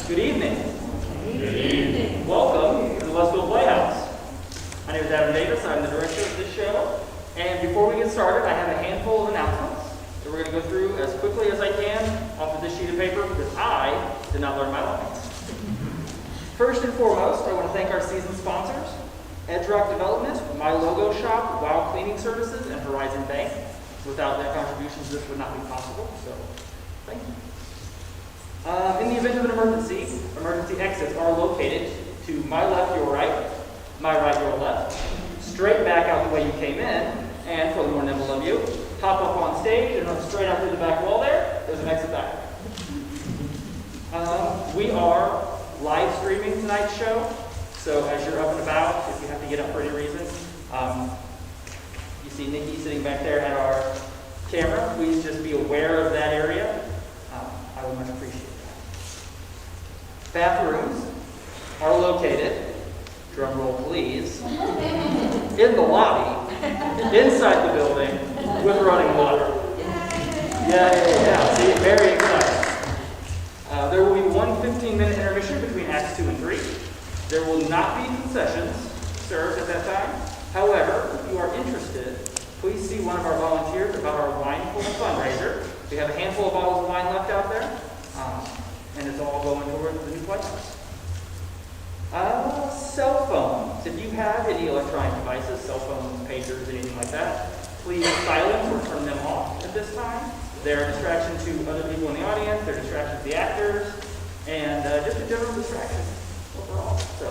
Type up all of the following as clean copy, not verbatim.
Good evening. Good evening. Welcome to the Westfield Playhouse. My name is Adam Davis. I'm the director of this show. And before we get started, I have a handful of announcements that we're going to go through as quickly as I can off of this sheet of paper because I did not learn my lines. First and foremost, I want to thank our season sponsors, Edge Rock Development, My Logo Shop, Wow Cleaning Services, and Horizon Bank. Without their contributions, this would not be possible, so thank you. In the event of an emergency exits are located to my left, your right, my right, your left, straight back out the way you came in, and for the more nimble of you, hop up on stage and run straight out through the back wall there. There's an exit back. We are live streaming tonight's show, so as you're up and about, if you have to get up for any reason, you see Nikki sitting back there at our camera. Please just be aware of that area. I would much appreciate that. Bathrooms are located, drum roll please, in the lobby, inside the building, with running water. Yeah. See, very exciting. There will be one 15-minute intermission between Acts 2 and 3. There will not be concessions served at that time. However, if you are interested, please see one of our volunteers about our Wineful fundraiser. We have a handful of bottles of wine left out there, and it's all going towards the new playhouse. Cell phones. If you have any electronic devices, cell phones, pagers, anything like that, please silence or turn them off at this time. They're a distraction to other people in the audience, they're a distraction to the actors, and just a general distraction overall. So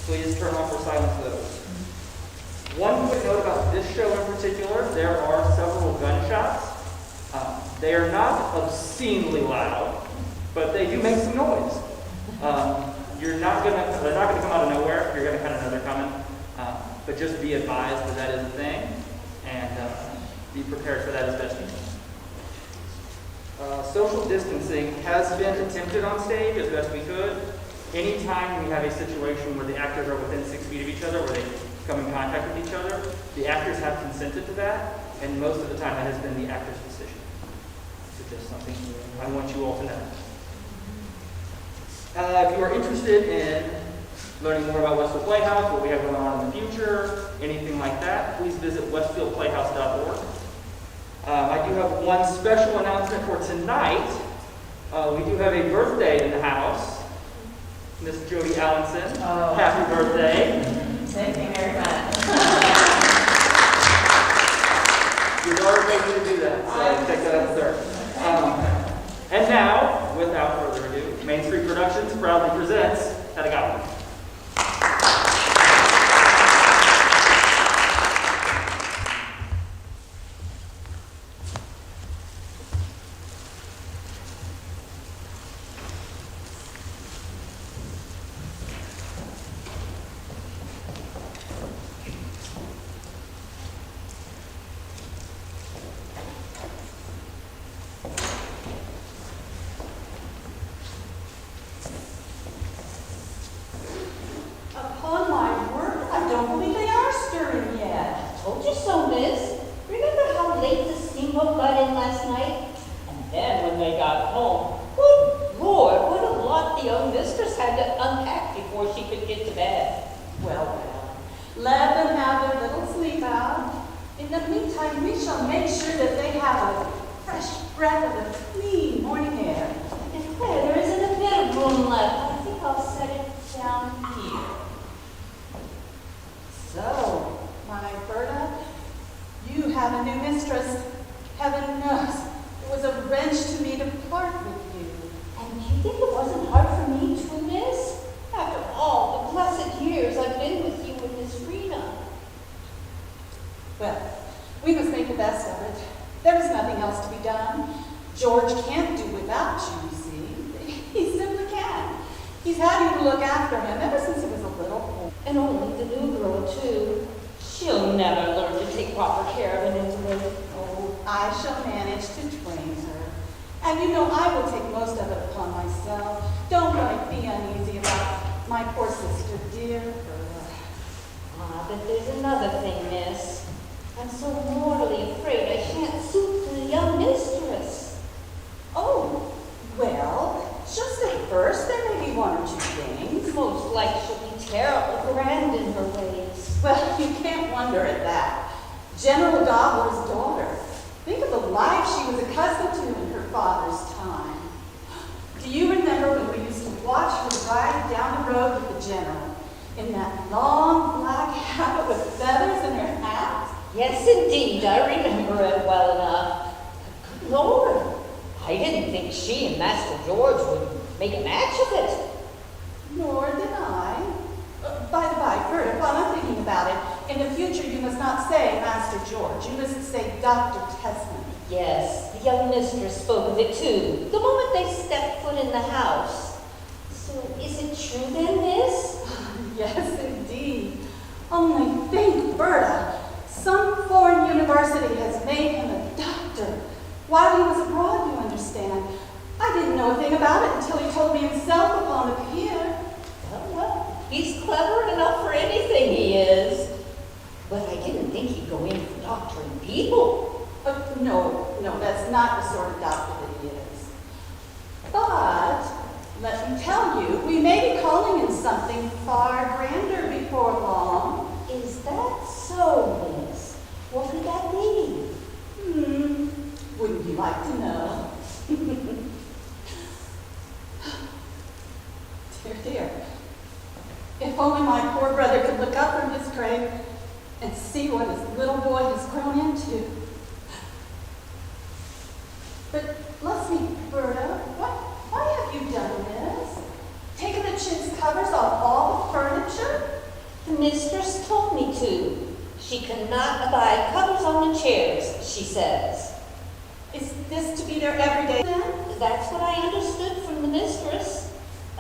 please turn off or silence those. One quick note about this show in particular, there are several gunshots. They are not obscenely loud, but they do make some noise. they're not gonna come out of nowhere. You're gonna kind of know they're coming, but just be advised that that is a thing, and be prepared for that as best you can. Social distancing has been attempted on stage as best we could. Anytime we have a situation where the actors are within 6 feet of each other, where they come in contact with each other, the actors have consented to that, and most of the time that has been the actor's decision. So just something I want you all to know. If you are interested in learning more about Westfield Playhouse, what we have going on in the future, anything like that, please visit westfieldplayhouse.org. I do have one special announcement for tonight. We do have a birthday in the house. Miss Jody Allenson. Oh. Happy birthday. Thank you very much. Your daughter made me to do that, so take that up with her. And now, without further ado, Main Street Productions proudly presents Hedda Gabler. General Gabler's daughter. Think of the life she was accustomed to in her father's time. Do you remember when we used to watch her ride down the road with the general in that long black habit with feathers in her hat? Yes, indeed. I remember it well enough. Good Lord, I didn't think she and Master George would make a match of it. Nor did I. By the by, Gerda, while I'm thinking about it, in the future you must not say Master George. You must say Dr. Tesman. Yes, the young mistress spoke of it too, the moment they stepped foot in the house. So is it true then, miss? Yes, indeed. Only think, Berta, some foreign university has made him a doctor. While he was abroad, you understand. I didn't know a thing about it until he told me himself upon the pier. Well, he's clever enough for anything, he is. But I didn't think he'd go in for doctoring people. No, that's not the sort of doctor that he is. But, let me tell you, we may be calling him something far grander before long. Is that so, miss? What could that be? Wouldn't you like to know? Dear. If only my poor brother could look up from his grave and see what his little boy has grown into. But bless me, Berta, why have you done this? Taken the chintz covers off all the furniture? The mistress told me to. She cannot abide covers on the chairs, she says. Is this to be their everyday then? That's what I understood from the mistress.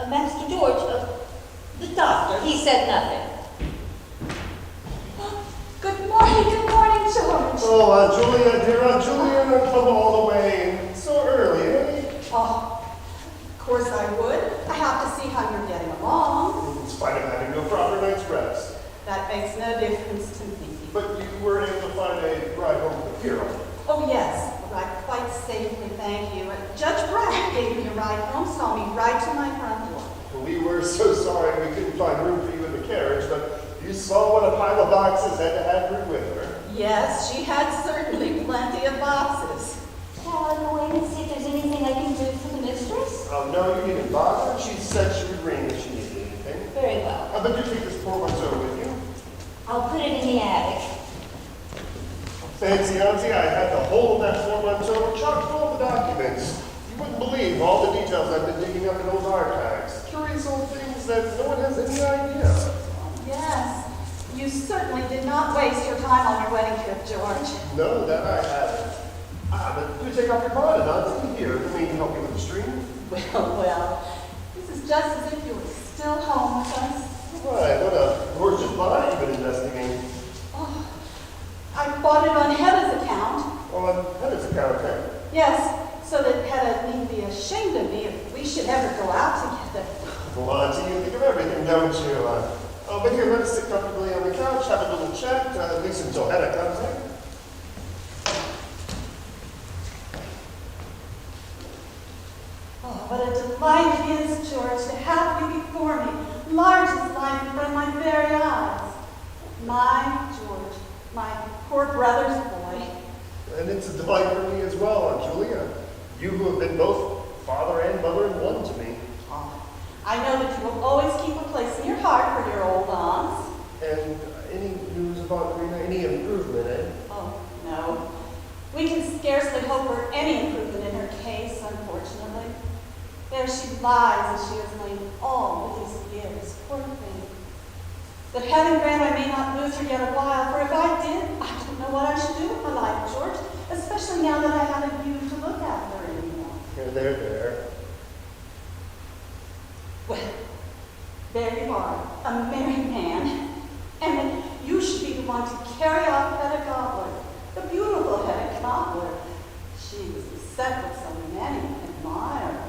Master George, The doctor, he said nothing. Good morning, George. Oh, Aunt Julia, dear Aunt Julia, come all the way so early, eh? Oh, of course I would. I have to see how you're getting along. In spite of having no proper night's rest. That makes no difference to me. But you were able to find a ride home to the pier. Oh, yes. Arrived quite safely, thank you. Judge Brack gave me a ride home, saw me right to my front door. We were so sorry we couldn't find room for you in the carriage, but you saw what a pile of boxes Hedda had bring with her. Yes, she had certainly plenty of boxes. Shall I go in and see if there's anything I can do for the mistress? Oh, no, you needn't bother. She said she would ring if she needed anything. Very well. But you take this portmanteau with you. I'll put it in the attic. Fancy, Auntie, I had the whole of that portmanteau chock full of the documents. You wouldn't believe all the details I've been digging up in those archives. Curious old things that no one has any idea. Yes, you certainly did not waste your time on your wedding trip, George. No, that I haven't. But do take off your bonnet, Auntie. Here, let me help you with the stream. Well, this is just as if you were still home with us. Right, what a gorgeous body you've been investing in. Oh, I bought it on Hedda's account. On Hedda's account, okay? Yes, so that Hedda needn't be ashamed of me if we should ever go out together. Well, Auntie, you think of everything, don't you? But here, let us sit comfortably on the couch, have a little chat, at least until Hedda comes in. Oh, what a delight it is, George, to have you before me, large as life in front of my very eyes. My George, my poor brother's boy. And it's a delight for me as well, Aunt Julia. You who have been both father and mother in one to me. Oh, I know that you will always keep a place in your heart for your old aunts. And any news about Rena, any improvement, eh? Oh, no. We can scarcely hope for any improvement in her case, unfortunately. There she lies as she has lain all these years, poor thing. But heaven grant I may not lose her yet a while, for if I did, I don't know what I should do with my life, George, especially now that I haven't you to look after anymore. There. Well, there you are, a married man, and that you should be the one to carry off Hedda Gabler, the beautiful Hedda Gabler. She was beset with so many admirers.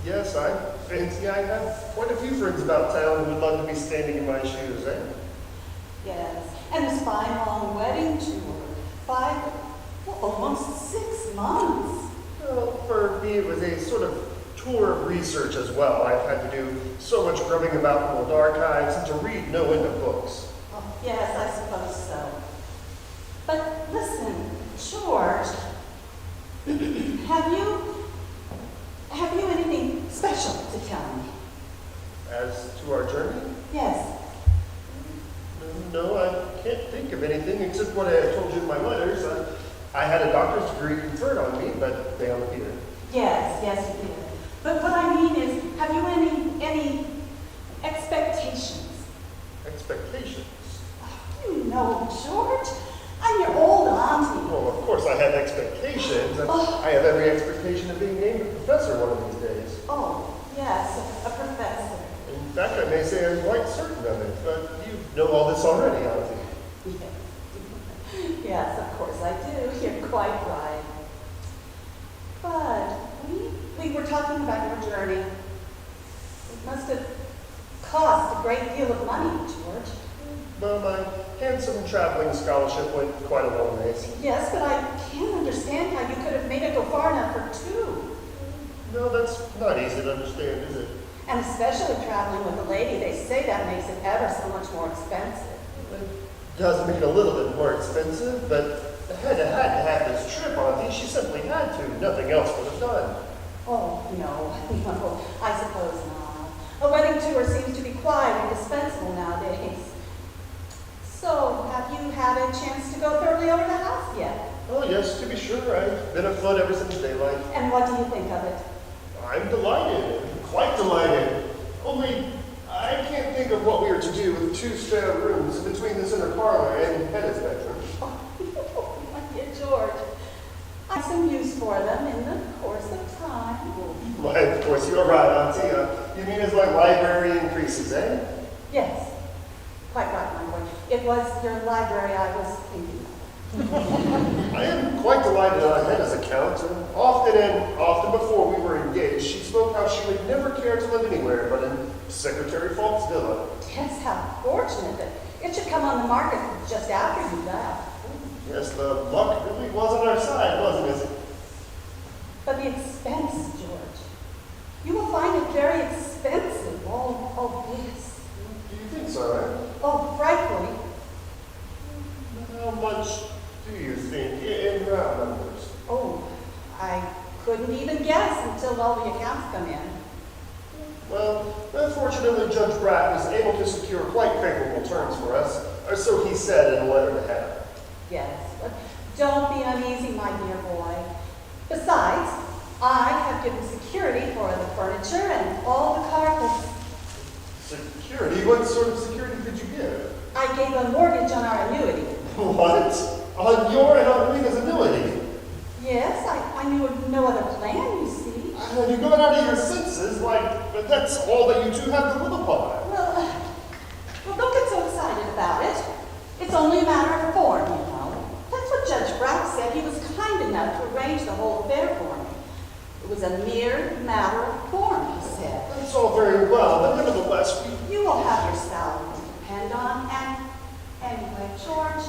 Yes, I fancy I have quite a few friends about town who would love to be standing in my shoes, eh? Yes, and this fine long wedding tour, almost 6 months. Well, for me, it was a sort of tour of research as well. I've had to do so much grubbing about the old archives and to read no end of books. Oh, yes, I suppose so. But listen, George, have you anything special to tell me? As to our journey? Yes. No, I can't think of anything except what I told you in my letters. I had a doctor's degree conferred on me, but they don't appear. Yes, you did. But what I mean is, have you any expectations? Expectations? You know, George, I'm your old auntie. Well, of course I have expectations. And I have every expectation of being named a professor one of these days. Oh, yes, a professor. In fact, I may say I'm quite certain of it, but you know all this already, Auntie. Yes, of course I do. You're quite right. But we were talking about your journey. It must have cost a great deal of money, George. Well, my handsome traveling scholarship went quite a long ways. Yes, but I can't understand how you could have made it go far enough for two. No, that's not easy to understand, is it? And especially traveling with a lady, they say that makes it ever so much more expensive. It does make it a little bit more expensive, but Hedda had to have this trip, Auntie. She simply had to. Nothing else would have done. Oh, no, I suppose not. A wedding tour seems to be quite indispensable nowadays. So, have you had a chance to go thoroughly over the house yet? Oh, yes, to be sure. I've been afoot ever since daylight. And what do you think of it? I'm delighted. Quite delighted. Only, I can't think of what we are to do with 2 spare rooms between this inner parlor and Hedda's bedroom. Oh, my dear George, I have some use for them in the course of time. Why, of course, you're right, Auntie. You mean as my library increases, eh? Yes, quite right, my boy. It was your library I was thinking of. I am quite delighted on Hedda's account. Often before we were engaged, she spoke how she would never care to live anywhere but in Secretary Falk's villa. Yes, how fortunate that it should come on the market just after you left. Yes, the luck really was on our side, wasn't it? But the expense, George. You will find it very expensive, all this. Do you think so, eh? Oh, frightfully. How much do you think in round numbers? Oh, I couldn't even guess until all the accounts come in. Well, unfortunately, Judge Bratt was able to secure quite favorable terms for us, or so he said in a letter to Hedda. Yes, but don't be uneasy, my dear boy. Besides, I have given security for the furniture and all the carpets. Security? What sort of security did you give? I gave a mortgage on our annuity. What? On your and on Rita's annuity? Yes, I knew of no other plan, you see. You're going out of your senses, but that's all that you two have to live upon. Well, don't get so excited about it. It's only a matter of form, you know. That's what Judge Bratt said. He was kind enough to arrange the whole affair for me. It was a mere matter of form, he said. That's all very well, but nevertheless, You will have your salary to depend on, and anyway, George,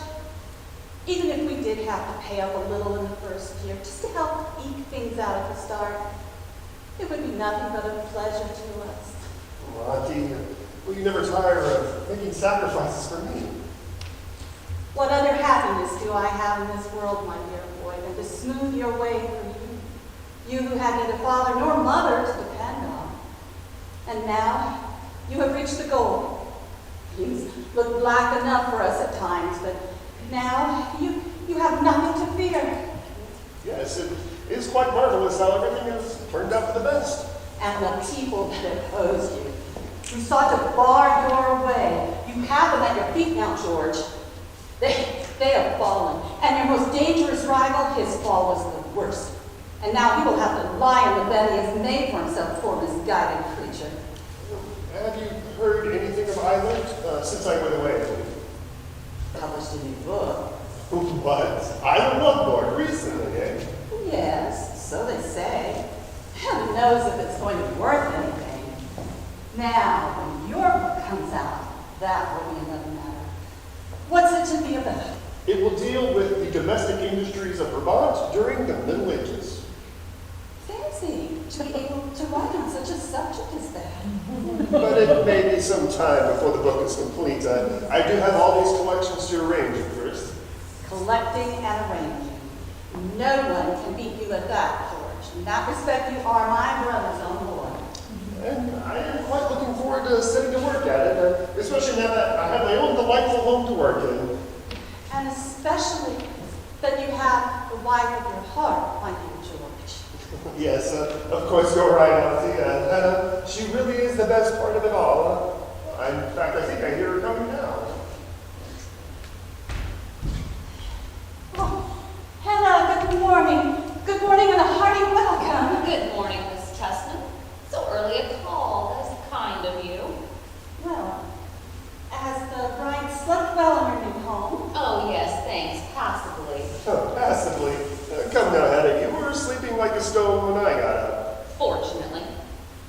even if we did have to pay up a little in the first year, just to help eke things out at the start, it would be nothing but a pleasure to us. Auntie, will you never tire of making sacrifices for me? What other happiness do I have in this world, my dear boy, than to smooth your way for you? You who had neither father nor mother to depend on. And now, you have reached the goal. Things look black enough for us at times, but now you have nothing to fear. Yes, it is quite marvelous how everything has turned out for the best. And the people that opposed you, who sought to bar your way, you have them at your feet now, George. They have fallen, and your most dangerous rival, his fall was the worst. And now he will have to lie in the bed he has made for himself, poor misguided creature. Have you heard anything of Island since I went away? Published a new book. What? Island what, Lord? Recently, eh? Yes, so they say. Heaven knows if it's going to be worth anything. Now, when your book comes out, that will be another matter. What's it to be about? It will deal with the domestic industries of Vermont during the Middle Ages. Fancy to be able to write on such a subject as that. But it may be some time before the book is complete. I do have all these collections to arrange at first. Collecting and arranging. No one can beat you at that, George. In that respect, you are my brother's own boy. And I am quite looking forward to setting to work at it, especially now that I have my own delightful home to work in. And especially that you have the wife of your heart, my dear George. Yes, of course you're right, Auntie. She really is the best part of it all. In fact, I think I hear her coming now. Oh, Hedda, good morning. Good morning and a hearty welcome. Good morning, Miss Tessman. So early a call. That is kind of you. Well, has the bride slept well in her new home? Oh, yes, thanks. Passably. Oh, passively. Come now, Hedda, you were sleeping like a stone when I got up. Fortunately.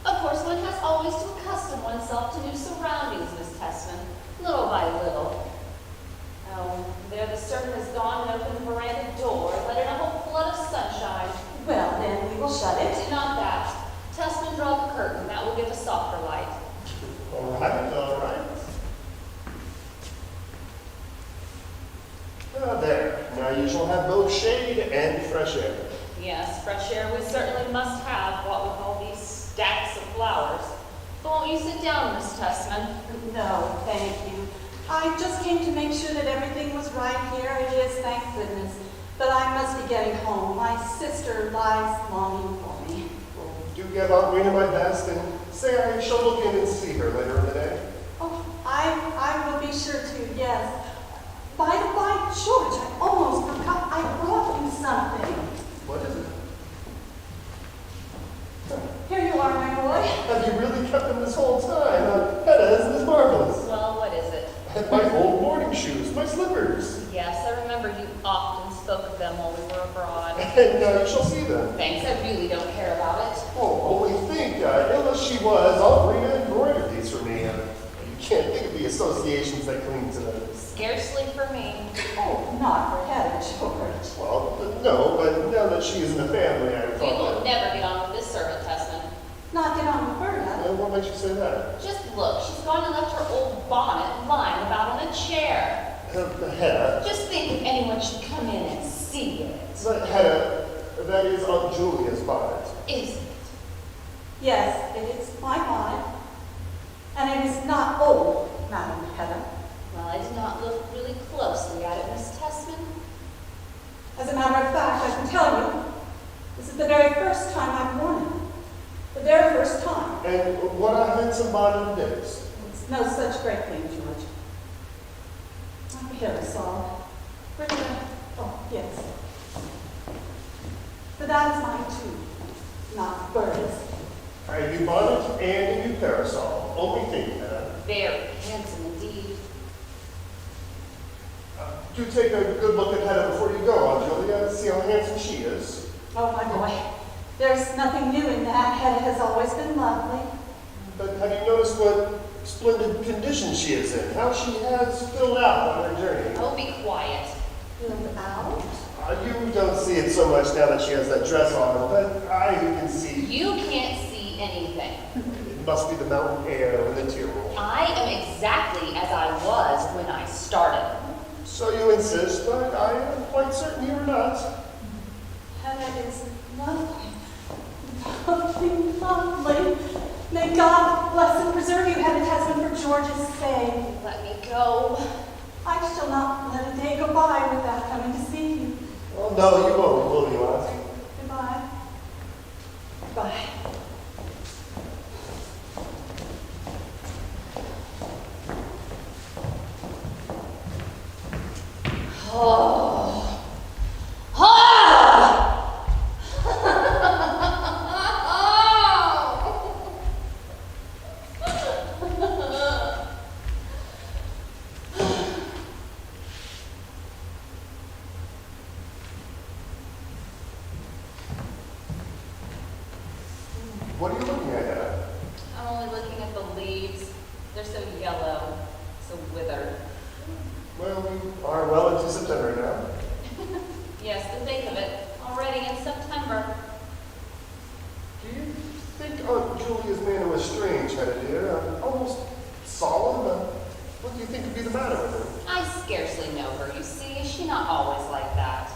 Of course, one has always to accustom oneself to new surroundings, Miss Tessman, little by little. Oh, there the servant has gone and opened the veranda door, let in a whole flood of sunshine. Well, then we will shut it. Not that. Tessman, draw the curtain. That will give a softer light. All right, all right. There. Now you shall have both shade and fresh air. Yes, fresh air we certainly must have, what with all these stacks of flowers. But won't you sit down, Miss Tessman? No, thank you. I just came to make sure that everything was right here. It is, thank goodness. But I must be getting home. My sister lies longing for me. Well, do give Aunt Rena my best and say I shall look in and see her later in the day. Oh, I will be sure to, yes. By the by, George, I almost forgot. I brought you something. What is it? Here you are, my boy. Have you really come kept them this whole time. Hedda, isn't this marvelous? Well, what is it? And my old morning shoes, my slippers. Yes, I remember you often spoke of them while we were abroad. And you shall see them. Thanks, I really don't care about it. Oh, only think, ill as she was, Aunt Rita embroidered these for me. You can't think of the associations that cling to them. Scarcely for me. Oh, not for Hedda, George. Well, no, but now that she is in the family, I You thought will that... never get on with this servant, Testman. Not get on with Berta. What makes you say that? Just look, she's gone and left her old bonnet lying about on a chair. Hedda. Just think if anyone should come in and see it. But Hedda, that is Aunt Julia's bonnet. Is it? Yes, it is my bonnet. And it is not old, Madam Hedda. Well, I did not look really closely at it, Miss Testman. As a matter of fact, I can tell you, this is the very first time I've worn it. The very first time. And what a handsome bonnet it is. It's no such great thing, George. My parasol. Where did I? Oh, yes. But that is mine too, not Berta's. A new bonnet and a new parasol. Only think, Hedda. Very handsome indeed. Do take a good look at Hedda before you go, Aunt Julia. See how handsome she is. Oh, my boy. There's nothing new in that. Hedda has always been lovely. But have you noticed what splendid condition she is in? How she has filled out on her journey? Oh, be quiet. Filled out? You don't see it so much now that she has that dress on, but I can see. You can't see anything. It must be the mountain air and the Tyrol. I am exactly as I was when I started. So you insist, but I am quite certain you are not. Hedda is lovely. Lovely, lovely. May God bless and preserve you, Hedda Testman, for George's sake. Let me go. I shall not let a day go by without coming to see you. Well, no, you won't, will you, Aunt? Goodbye. Goodbye. Oh. Oh. What are you looking at, Hedda? I'm only looking at the leaves. They're so yellow, so withered. Well, we are well into September now. Yes, to think of it, already in September. Do you think Aunt Julia's manner was strange, Hedda dear? Almost solemn? What do you think would be the matter with her? I scarcely know her, you see. Is she not always like that?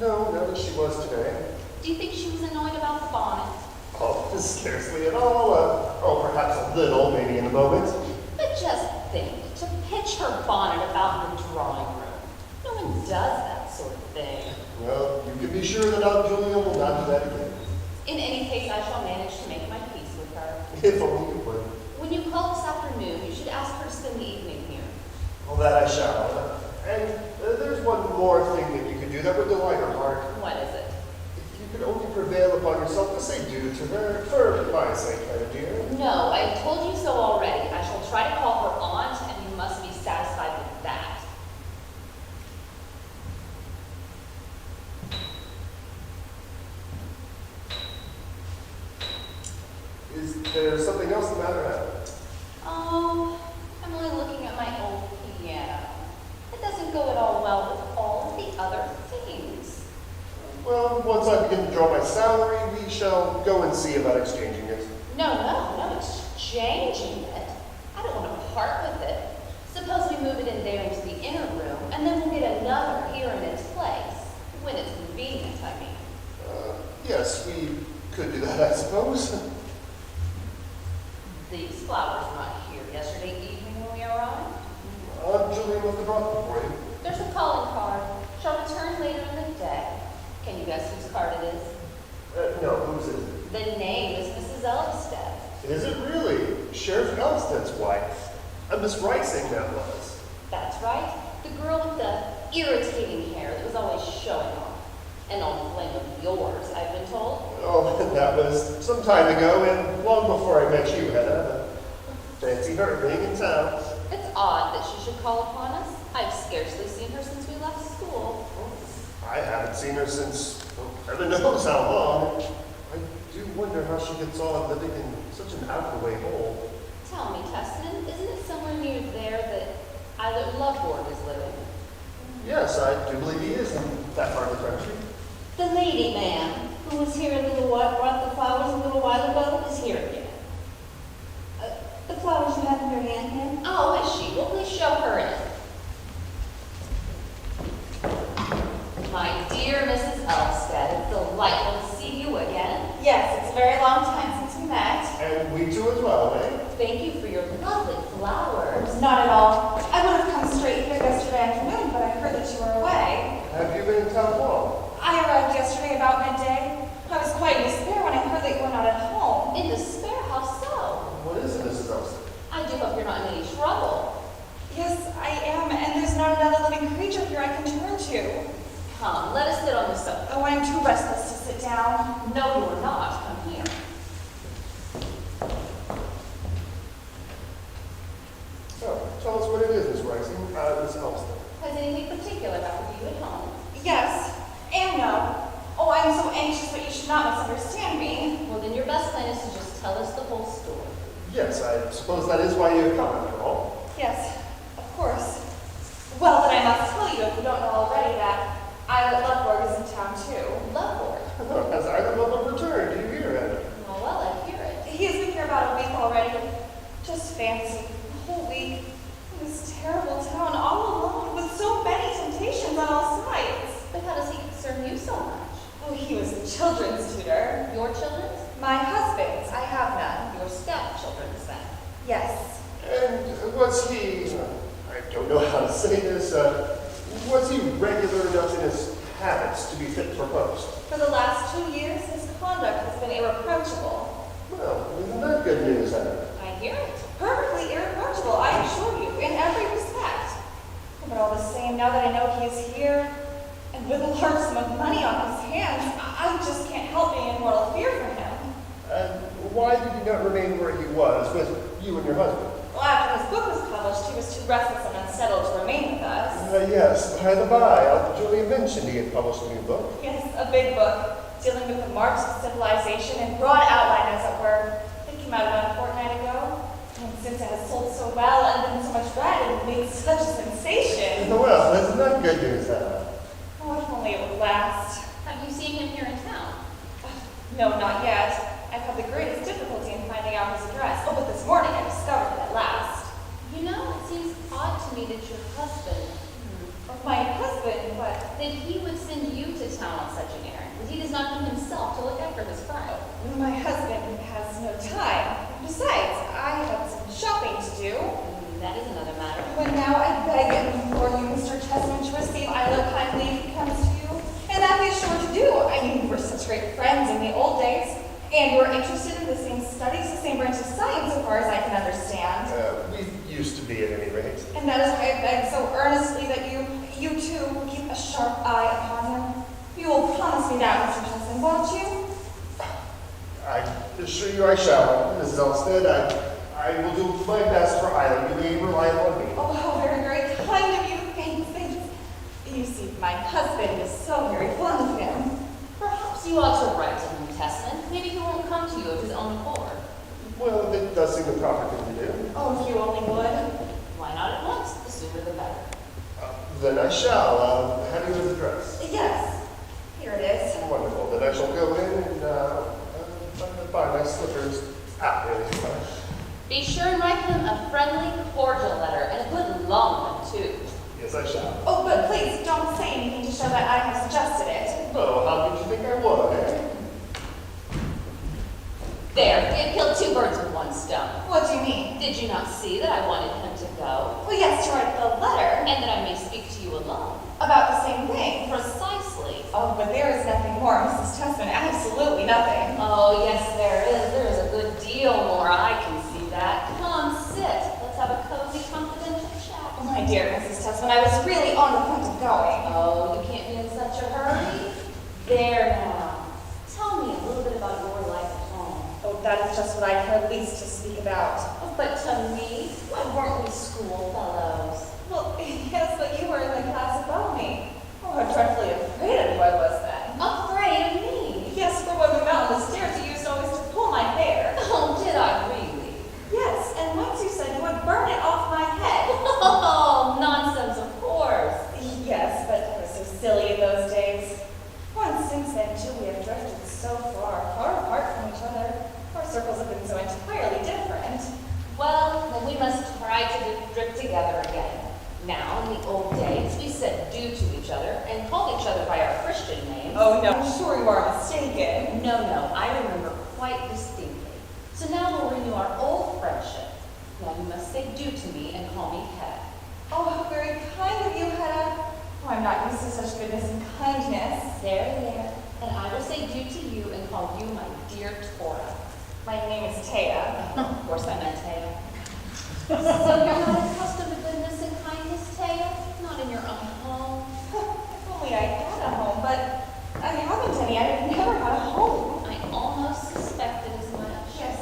No, not as she was today. Do you think she was annoyed about the bonnet? Oh, scarcely at all. Oh, perhaps a little, maybe in a moment. But just think, to pitch her bonnet about in the drawing room. No one does that sort of thing. Well, you can be sure that Aunt Julia will not do that again. In any case, I shall manage to make my peace with her. If only you would. When you call this afternoon, you should ask her to spend the evening here. Well, that I shall. And there's one more thing that you could do that would delight her heart. What is it? If you could only prevail upon yourself to say do to her, for my sake, Hedda dear. No, I have told you so already. I shall try to call her aunt, and you must be satisfied with that. Is there something else the matter, Hedda? Oh, I'm only looking at my old piano. It doesn't go at all well with all of the other things. Well, once I begin to draw my salary, we shall go and see about exchanging it. No, exchanging it. I don't want to part with it. Suppose we move it in there into the inner room, and then we'll get another here in its place. When it's convenient, I mean. Yes, we could do that, I suppose. These flowers were not here yesterday evening when we arrived. Aunt Julia must have brought them for you. There's a calling card. Shall return later in the day. Can you guess whose card it is? No, whose is it? The name is Mrs. Elmstead. Is it really? Sheriff Elsted's wife. Miss Rising, that was. That's right. The girl with the irritating hair that was always showing off. An old flame of yours, I've been told. Oh, that was some time ago and long before I met you, Hedda. Fancy her being in town. It's odd that she should call upon us. I've scarcely seen her since we left school. I haven't seen her since, well, heaven knows how long. I do wonder how she gets on living in such an out-of-the-way hole. Tell me, Tessman, isn't it somewhere near there that either Loveborg is living? Yes, I do believe he is in that part of the country. The lady man who was here a little while, brought the flowers a little while ago, is here again. The flowers you have in your hand, ma'am? Oh, is she? Well, please show her in. My dear Mrs. Elstead, it's delightful to see you again. Yes, it's a very long time since we met. And we too as well, eh? Thank you for your lovely flowers. Not at all. I would have come straight here yesterday afternoon, but I heard that you were away. Have you been in town long? I arrived yesterday about midday. I was quite in despair when I heard that you were not at home. In despair? How so? What is it, Mrs. Elson? I do hope you're not in any trouble. Yes, I am, and there's not another living creature here I can turn to. Come, let us sit on the sofa. Oh, I'm too restless to sit down. No, you are not. Come here. So, tell us what it is, Miss Rising. Miss Elson. Has anything particular happened to you at home? Yes, and no. Oh, I'm so anxious, but you should not misunderstand me. Well, then your best plan is to just tell us the whole story. Yes, I suppose that is why you have come, after all. Yes, of course. Well, then I must tell you, if you don't know already, that Islet Loveborg is in town too. Loveborg. Has either of them returned? Do you hear it? Well, I hear it. He has been here about a week already. Just fancy, a whole week. In this terrible town, all alone, with so many temptations on all sides. But how does he concern you so much? Oh, he was a children's tutor. Your children's? My husband's. I have none. Your stepchildren's, then. Yes. And was he, I don't know how to say this, was he regular enough in his habits to be fit for post? For the last 2 years, his conduct has been irreproachable. Well, isn't that good news, Hedda? I hear it. Perfectly irreproachable, I assure you, in every respect. But all the same, now that I know he is here, and with a large sum of money on his hands, I just can't help being in mortal fear for him. And why did he not remain where he was with you and your husband? Well, after his book was published, he was too restless and unsettled to remain with us. Yes, by the by, Julia mentioned he had published a new book. Yes, a big book, dealing with the march of civilization in broad outline, as it were. It came out about a fortnight ago. And since it has sold so well and been so much read and made such a sensation. Well, isn't that good news, Hedda? Oh, if only it would last. Have you seen him here in town? No, not yet. I've had the greatest difficulty in finding out his address. Oh, but this morning I discovered it at last. You know, it seems odd to me that your husband, My husband, but that he would send you to town on such an errand, that he does not come himself to look after his friend. my husband has no time. Besides, I have some shopping to do. That is another matter. But now I beg and implore you, Mr. Tessman, to receive Isla kindly if he comes to you. And that he is sure to do. I mean, we're such great friends in the old days. And we're interested in the same studies, the same branch of science, so far as I can understand. We used to be at any rate. And that is why I beg so earnestly that you too, will keep a sharp eye upon him. You will promise me that, Mr. Tessman, won't you? I assure you I shall, Mrs. Elstead. I will do my best for Isla. You may rely upon me. Oh, how very, very kind of you. Thanks, thanks. You see, my husband is so very fond of him. Perhaps you ought to write to him, Tessman. Maybe he won't come to you of his own accord. Well, it does seem the proper thing to do. Oh, if you only would. Why not at once? The sooner the better. Then I shall. Have you his address? Yes. Here it is. Wonderful. Then I shall go in and buy my slippers. Really. Be sure and write him a friendly, cordial letter, and a good long one, too. Yes, I shall. Oh, but please don't say anything to show that I have suggested it. Oh, how did you think I would, eh? There, we have killed two birds with one stone. What do you mean? Did you not see that I wanted him to go, Well, yes, to write the letter and that I may speak to you alone? about the same thing. Precisely. Oh, but there is nothing more, Mrs. Tessman. Absolutely nothing. Oh, yes, there is. There is a good deal more. I can see that. Come, sit. Let's have a cozy, confidential chat. Oh, my dear Mrs. Tessman, I was really on the point of going. Oh, you can't be in such a hurry. There now. Tell me a little bit about your life at home. Oh, that is that's just what I care least to speak about. But to me, why weren't we schoolfellows? Well, yes, but you were in the class above me. Oh, how dreadfully afraid of you I was then. Afraid of me? Yes, for when we met on the stairs, you used always to pull my hair. Oh, did I really? Yes, and once you said you would burn it off my head. Oh, nonsense, of course. Yes, but I was so silly in those days. Once since then, too, we have drifted so far apart from each other. Our circles have been so entirely different. Well, then we must try to drift together again. Now, in the old days, we said "do" to each other and called each other by our Christian names. Oh, no, I'm sure you are mistaken. No, I remember quite distinctly. So now we'll renew our old friendship. Now you must say "do" to me and call me Hedda. Oh, how very kind of you, Hedda. Oh, I'm not used to such goodness and kindness. There. And I will say "do" to you and call you my dear Tora. My name is Taya. Of course I meant Taya. So you're not accustomed to goodness and kindness, Taya? Not in your own home? If only I had a home, but I haven't any. I've never had a home. I almost suspected as much. Yes.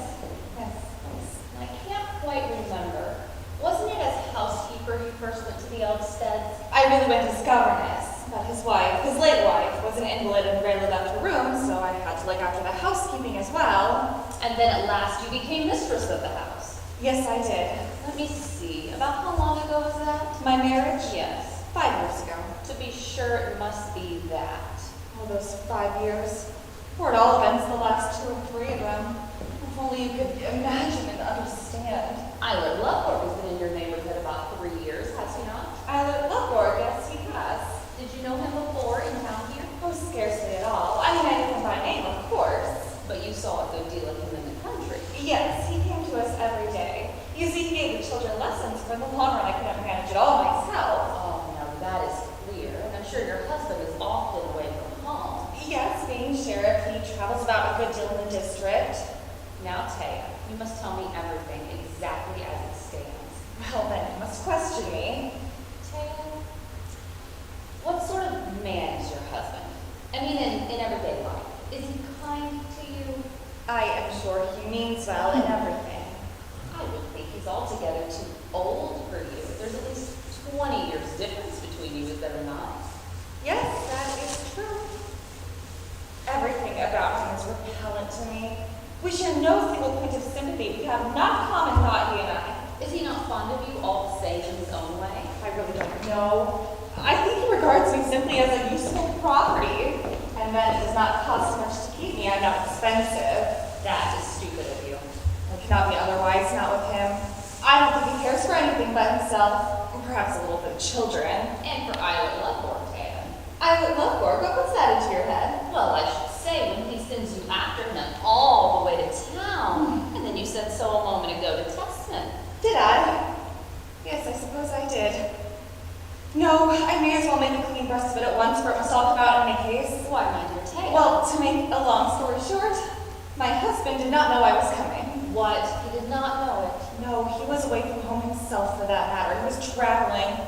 I can't quite remember. Wasn't it as housekeeper you first went to the Elmsteads? I really went as governess, but his late wife, was an invalid and rarely left her room, so I had to look after the housekeeping as well. And then at last you became mistress of the house. Yes, I did. Let me see. About how long ago was that? My marriage? Yes. 5 years ago. To be sure, it must be that. Oh, those 5 years. Or at all events, the last 2 or 3 of them. If only you could imagine and understand. Eilert Lovborg has been in your neighborhood about 3 years, has he not? Eilert Lovborg, yes, he has. Did you know him before in town here? Oh, scarcely at all. I mean, I knew him by name, of course. But you saw a good deal of him in the country. Yes, he came to us every day. You see, he gave the children lessons. For the long run, I could never manage it all myself. Oh, now that is clear. And I'm sure your husband is often away from home. Yes, being sheriff, he travels about a good deal in the district. Now, Taya, you must tell me everything exactly as it stands. Well, then you must question me. Taya, what sort of man is your husband? I mean, in everyday life. Is he kind to you? I am sure he means well in everything. I would think he's altogether too old for you. There's at least 20 years difference between you, is there not? Yes, that is true. Everything about him is repellent to me. We share no single point of sympathy. We have not common thought, he and I. Is he not fond of you all the same in his own way? I really don't know. I think he regards me simply as a useful property. And then it does not cost much to keep me. I'm not expensive. That is stupid of you. It cannot be otherwise, not with him. I don't think he cares for anything but himself, and perhaps a little bit of children. And for Eilert Lovborg, Taya. Eilert Lovborg, what puts that into your head? Well, I should say, when he sends you after him all the way to town, and then you said so a moment ago to Testament. Did I? Yes, I suppose I did. No, I may as well make a clean breast of it at once, for it must all come out in any case. Why, my dear Taya? Well, to make a long story short, my husband did not know I was coming. What? He did not know it. No, he was away from home himself, for that matter. He was traveling.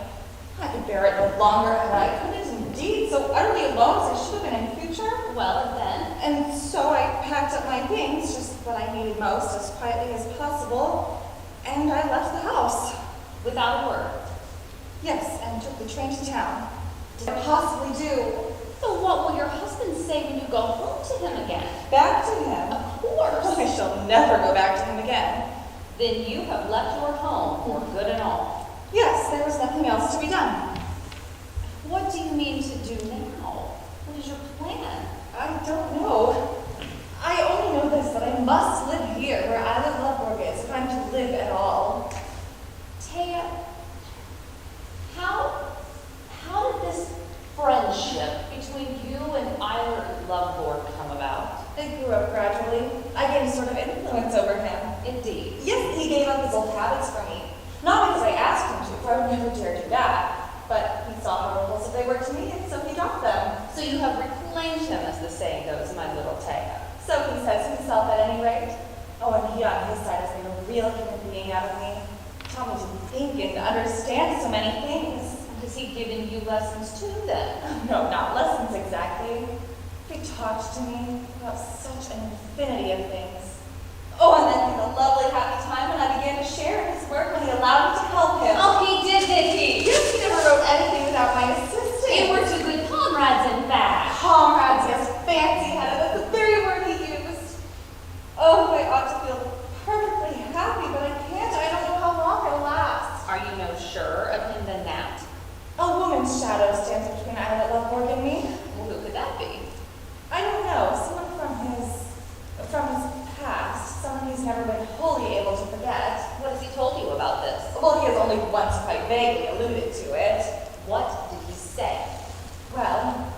I could bear it no longer, and I couldn't indeed, so utterly alone as I should have been in future. Well, and then? And so I packed up my things, just what I needed most, as quietly as possible, and I left the house. Without a word. Yes, and took the train to town. Did I possibly do? But what will your husband say when you go home to him again? Back to him? Of course. I shall never go back to him again. Then you have left your home for good and all. Yes, there was nothing else to be done. What do you mean to do now? What is your plan? I don't know. I only know this, that I must live here, where Eilert Lovborg is, if I'm to live at all. Taya, how did this friendship between you and Eilert Lovborg come about? It grew up gradually. I gained a sort of influence over him. Indeed. Yes, he gave up his old habits for me. Not because I asked him to, for I would never dare do that. But he saw how repulsive they were to me, and so he dropped them. So you have reclaimed him, as the saying goes, my little Taya. So he says himself at any rate. Oh, and he on his side has made a real human being out of me. Taught me to think and understand so many things. Has he given you lessons too, then? No, not lessons exactly. He talked to me about such an infinity of things. Oh, and then came a lovely happy time when I began to share in his work when he allowed me to help him. Oh, he did he? Yes, he never wrote anything without my assistance. You were two good comrades, in fact. Comrades, yes, fancy Hedda, that's the very word he used. Oh, I ought to feel perfectly happy, but I can't. I don't know how long it'll last. Are you no surer of him than that? A woman's shadow stands between Islet Loveborg and me. Well, who could that be? I don't know, someone from his past, someone he's never been wholly able to forget. What has he told you about this? Well, he has only once quite vaguely alluded to it. What did he say? Well,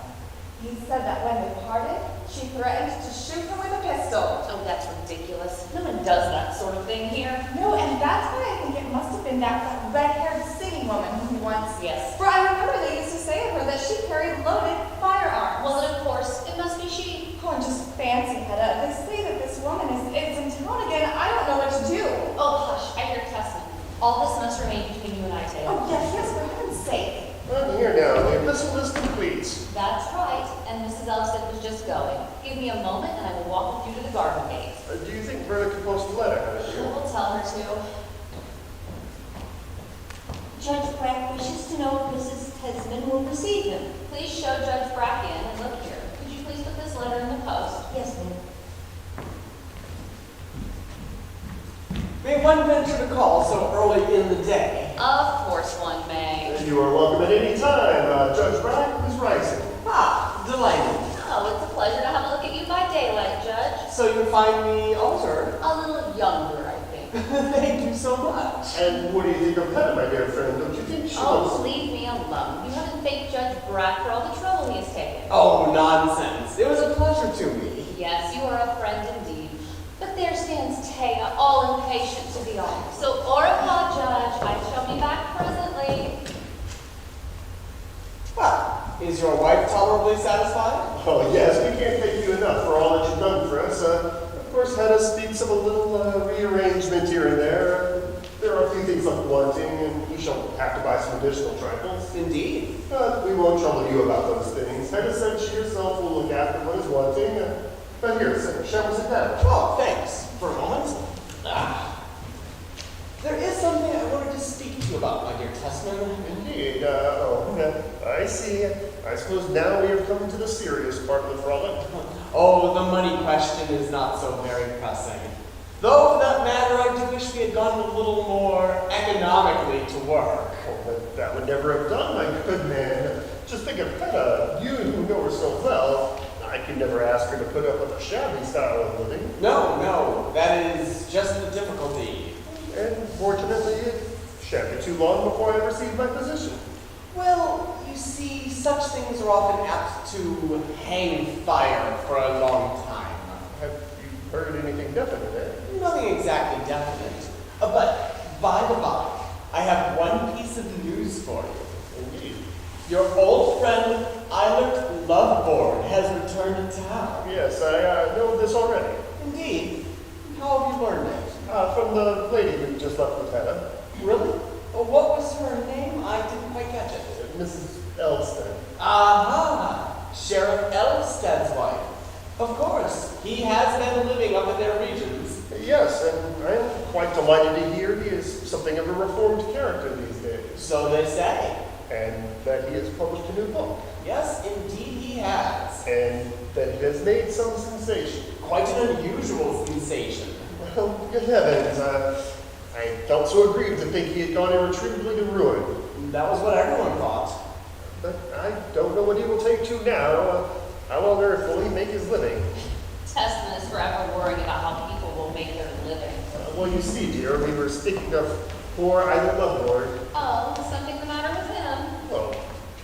he said that when they parted, she threatened to shoot him with a pistol. Oh, that's ridiculous. No one does that sort of thing here. No, and that's why I think it must have been that red-haired singing woman who he once... Yes. For I remember they used to say of her that she carried loaded firearms. Well, then of course, it must be she. Oh, and just fancy, Hedda. They say that this woman is in town again. I don't know what to do. Oh, hush, I hear Tessman. All this must remain between you and I, Taylor. Oh, yes, for heaven's sake. I'm here now. The epistle is complete. That's right, and Mrs. Elstead was just going. Give me a moment and I will walk with you to the garden gate. Do you think Verna could post a letter, Hedda? I will tell her to. Judge Brack wishes to know if Mrs. Tesman will receive him. Please show Judge Brack in and look here. Could you please put this letter in the post? Yes, ma'am. May one venture to call so early in the day? Of course one may. You are welcome at any time. Judge Brack is rising. Ah, delighted. Oh, it's a pleasure to have a look at you by daylight, Judge. So you find me altered? A little younger, I think. Thank you so much. And what do you think of Hedda, my dear friend? Don't you think she Oh, looks... leave me alone. You haven't thanked Judge Brack for all the trouble he has taken. Oh, nonsense. It was a pleasure to me. Yes, you are a friend indeed. But there stands Taya, all impatient to be off. So, au revoir, Judge. I shall be back presently. Well, is your wife tolerably satisfied? Oh, yes, we can't thank you enough for all that you've done for us. Of course, Hedda speaks of a little rearrangement here and there. There are a few things left wanting, and we shall have to buy some additional trifles. Indeed. But we won't trouble you about those things. Hedda said she herself will look after what is wanting. But here, shall we sit down? Oh, thanks. For a moment. There is something I wanted to speak to you about, my dear Tessman. Indeed. I see. I suppose now we have come to the serious part of the frolic. Oh, the money question is not so very pressing. Though, for that matter, I do wish we had gone a little more economically to work. Oh, but that would never have done, my good man. Just think of Hedda, you who know her so well. I could never ask her to put up with a shabby style of living. No, that is just the difficulty. And fortunately, it shan't be too long before I receive my position. Well, you see, such things are often apt to hang fire for a long time. Have you heard anything definite, eh? Nothing exactly definite. But, by the by, I have one piece of news for you. Indeed. Your old friend, Eilert Loveborg, has returned to town. Yes, I know this already. Indeed. How have you learned it? From the lady who just left with Hedda, Really? What was her name? I didn't quite catch it. Mrs. Elstead. Aha! Sheriff Elsted's wife. Of course, he has been living up in their regions. Yes, and I'm quite delighted to hear he is something of a reformed character these days. So they say. And that he has published a new book. Yes, indeed he has. And that it has made some sensation. Quite an unusual sensation. Well, good heavens, I felt so aggrieved to think he had gone irretrievably to ruin. That was what everyone thought. But I don't know what he will take to now. How on earth will he make his living? Testament is forever worrying about how people will make their living. Well, you see, dear, we were speaking of poor Eilert Loveborg. Oh, is something the matter with him? Well,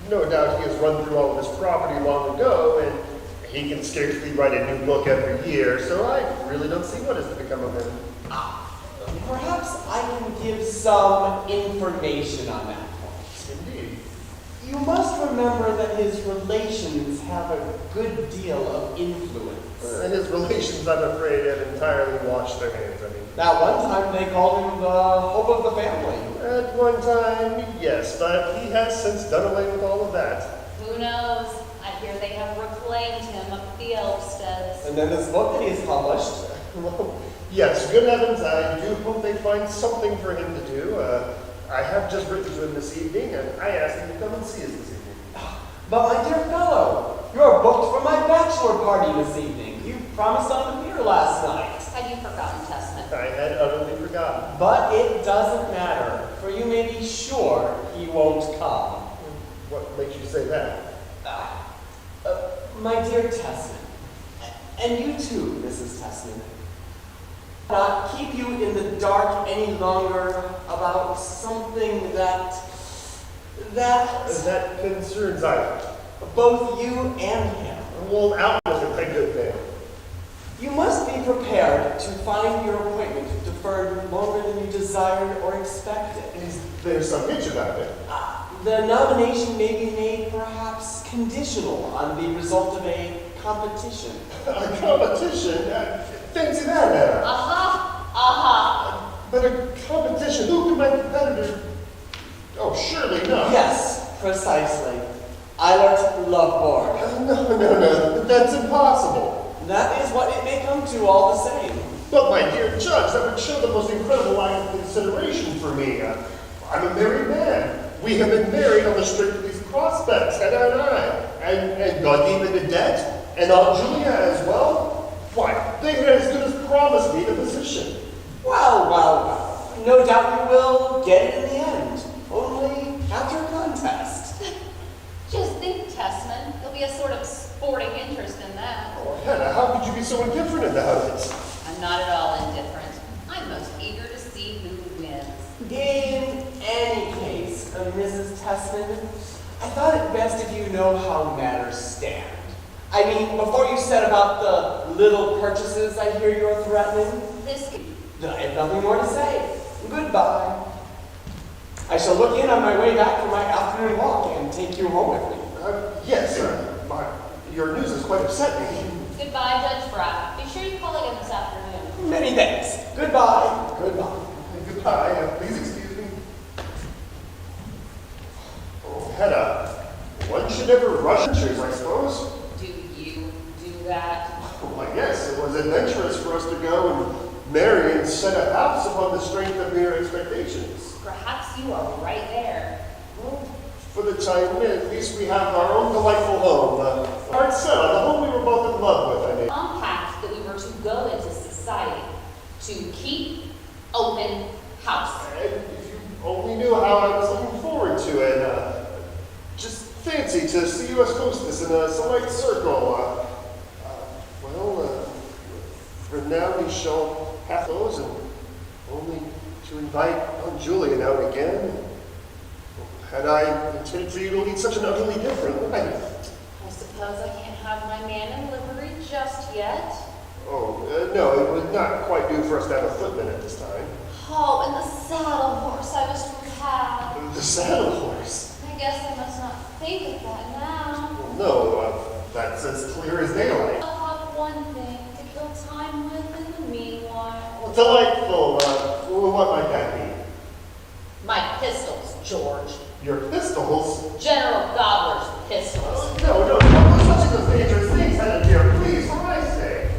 no doubt he has run through all of his property long ago, and he can scarcely write a new book every year, so I really don't see what is to become of him. Perhaps I can give some information on that point. Indeed. You must remember that his relations have a good deal of influence. His relations, I'm afraid, have entirely washed their hands. That one time they called him the hope of the family. At one time, yes, but he has since done away with all of that. Who knows? I hear they have reclaimed him up the Elsteds. And then this book that he has published. Well, Yes, good heavens, I do hope they find something for him to do. I have just written to him this evening, and I asked him to come and see us this evening. But my dear fellow, you're booked for my bachelor party this evening. You promised on the pier last night. Had you forgotten, Testament? I had utterly forgotten. But it doesn't matter, for you may be sure he won't come. What makes you say that? My dear Testament, and you too, Mrs. Testament, not keep you in the dark any longer about something that concerns either. both you and him. Well, out with it, my good man. You must be prepared to find your appointment deferred longer than you desired or expected. Is there some hitch about it? The nomination may be made perhaps conditional on the result of a competition. A competition? Fancy that, Hedda. Aha! But a competition? Who could my competitor? Oh, surely not. Yes, precisely. Eilert Loveborg. No. That's impossible. That is what it may come to all the same. But my dear judge, that would show the most incredible lack of consideration for me. I'm a married man. We have been married on the strength of these prospects, Hedda and I. And Godin and Odette, and Aunt Julia as well. Why, they had as good as promised me the position. Well. No doubt you will get it in the end. Only after a contest. Just think, Testament. There'll be a sort of sporting interest in that. Oh, Hedda, how could you be so indifferent about it? I'm not at all indifferent. I'm most eager to see who wins. In any case, Mrs. Testament, I thought it best if you know how matters stand. I mean, before you set about the little purchases I hear you're threatening, I have nothing more to say. Goodbye. I shall look in on my way back from my afternoon walk and take you home with me. Yes, your news has quite upset me. Goodbye, Judge Brack. Be sure you call again this afternoon. Many thanks. Goodbye. Goodbye. Please excuse me. Oh, Hedda, one should never rush adventures, I suppose. Do you do that? Why, yes, it was adventurous for us to go and marry and set a house upon the strength of mere expectations. Perhaps you are right there. Well, for the time being, at least we have our own delightful home. Hard set, the home we were both in love with, I mean. Compact that we were to go into society to keep open house. And if you only knew how I was looking forward to it, just fancy to see you as hostess in a select circle. For now we shall have those, and only to invite Aunt Julia now and again. Had I intended for you to lead such an utterly different life? I suppose I can't have my man in livery just yet. Oh, no, it would not quite do for us to have a footman at this time. Oh, and the saddle horse I was to have. The saddle horse? I guess I must not think of that now. Well, no, that's as clear as daylight. I'll have one thing to kill time with in the meanwhile. Well, delightful. What might that be? My pistols, George. Your pistols? General Gabler's pistols. No, don't touch those dangerous things, Hedda dear, please, for my sake.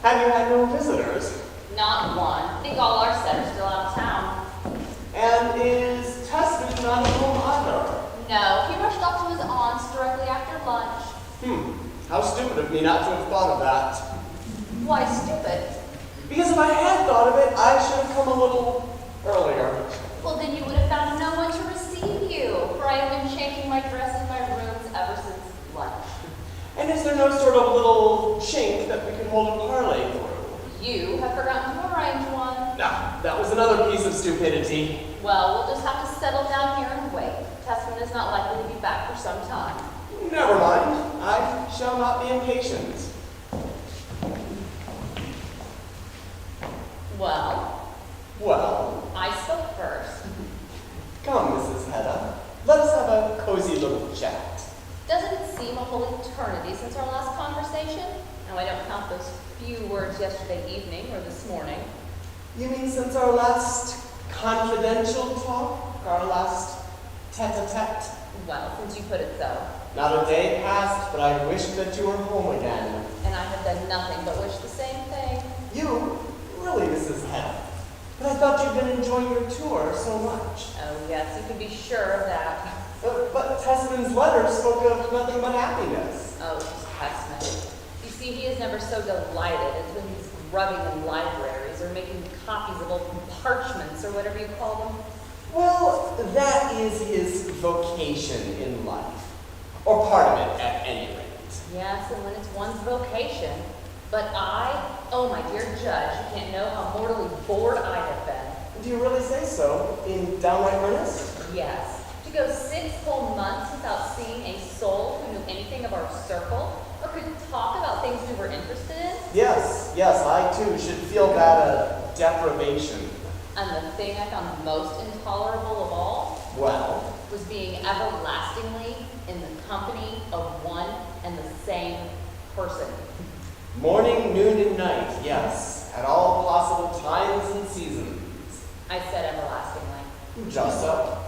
Have you had no visitors? Not one. I think all our set are still out of town. And is Testman not at home either? No, he rushed off to his aunt's directly after lunch. How stupid of me not to have thought of that. Why stupid? Because if I had thought of it, I should have come a little earlier. Well, then you would have found no one to receive you, for I have been changing my dress in my rooms ever since lunch. And is there no sort of little chink that we can hold a parley through? You have forgotten to arrange one. No, that was another piece of stupidity. Well, we'll just have to settle down here and wait. Testman is not likely to be back for some time. Never mind. I shall not be impatient. Well, I spoke first. come, Mrs. Hedda. Let us have a cozy little chat. Doesn't it seem a whole eternity since our last conversation? Now, I don't count those few words yesterday evening or this morning. You mean since our last confidential talk? Our last tete-a-tete? Well, since you put it so. Not a day passed, but I wished that you were home again. And I have done nothing but wish the same thing. You? Really, Mrs. Hedda? But I thought you'd been enjoying your tour so much. Oh, yes, you can be sure of that. But Tessman's letter spoke of nothing but happiness. Oh, Testman. You see, he is never so delighted as when he's rubbing in libraries or making copies of old parchments or whatever you call them. Well, that is his vocation in life. Or part of it, at any rate. Yes, and when it's one's vocation. But oh my dear judge, you can't know how mortally bored I have been. Do you really say so? In downright earnest? Yes. To go 6 whole months without seeing a soul who knew anything of our circle, or could talk about things we were interested in. Yes, I too should feel that a deprivation. And the thing I found most intolerable of all Well, was being everlastingly in the company of one and the same person. morning, noon, and night, yes, at all possible times and seasons. I said everlastingly. Just so.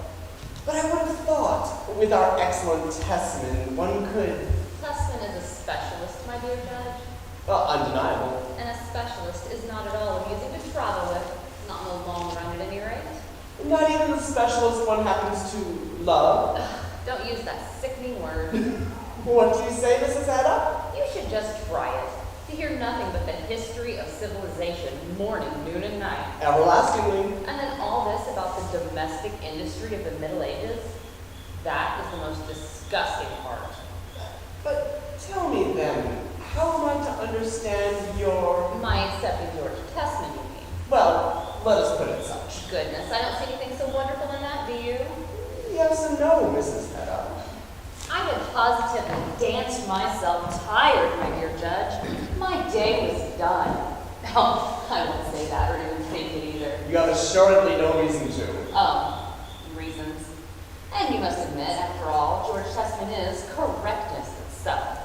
But I would have thought, with our excellent Tessman, one could... Testman is a specialist, my dear judge. Undeniable. And a specialist is not at all amusing to travel with, not in the long run at any rate. Not even the specialist one happens to love. Don't use that sickening word. What do you say, Mrs. Hedda? You should just try it. To hear nothing but the history of civilization, morning, noon, and night. Everlastingly. And then all this about the domestic industry of the Middle Ages. That is the most disgusting part. But tell me then, how am I to understand your... My accepting George Testman, you mean? Well, let us put it such. Goodness, I don't see anything so wonderful in that, do you? Yes and no, Mrs. Hedda. I had positively danced myself tired, my dear judge. My day was done. Oh, I won't say that or even think it either. You have assuredly no reason to. Reasons. And you must admit, after all, George Testman is correctness itself.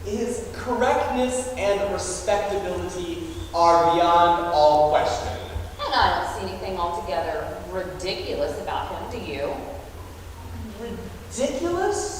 His correctness and respectability are beyond all question. And I don't see anything altogether ridiculous about him, do you? Ridiculous?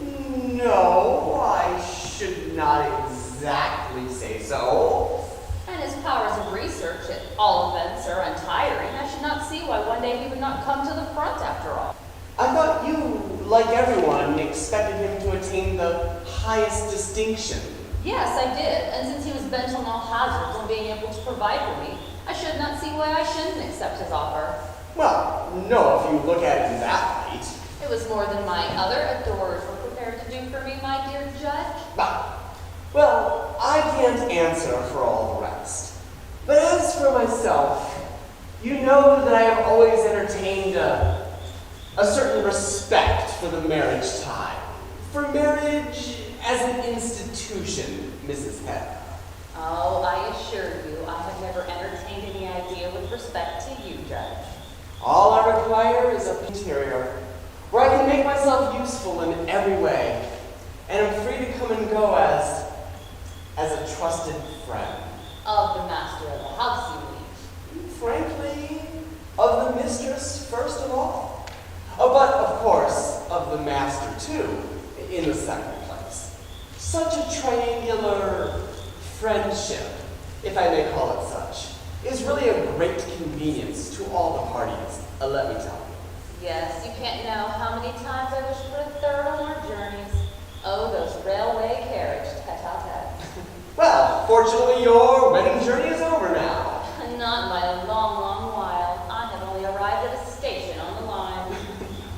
No, I should not exactly say so. And his powers of research, at all events, are untiring. I should not see why one day he would not come to the front after all. I thought you, like everyone, expected him to attain the highest distinction. Yes, I did. And since he was bent on all hazards on being able to provide for me, I should not see why I shouldn't accept his offer. Well, no, if you look at it in that light. It was more than my other adorers were prepared to do for me, my dear judge. Well, I can't answer for all the rest. But as for myself, you know that I have always entertained a certain respect for the marriage tie. For marriage as an institution, Mrs. Hedda. Oh, I assure you, I have never entertained any idea with respect to you, Judge. All I require is a interior where I can make myself useful in every way, and am free to come and go as a trusted friend. Of the master of the house, you mean? Frankly, of the mistress first of all. But, of course, of the master too, in the second place. Such a triangular friendship if I may call it such, is really a great convenience to all the parties, let me tell you. Yes, you can't know how many times I wish for a third on our journeys. Oh, those railway carriage tete-a-tete. Well, fortunately your wedding journey is over now. Not by a long, long while. I have only arrived at a station on the line.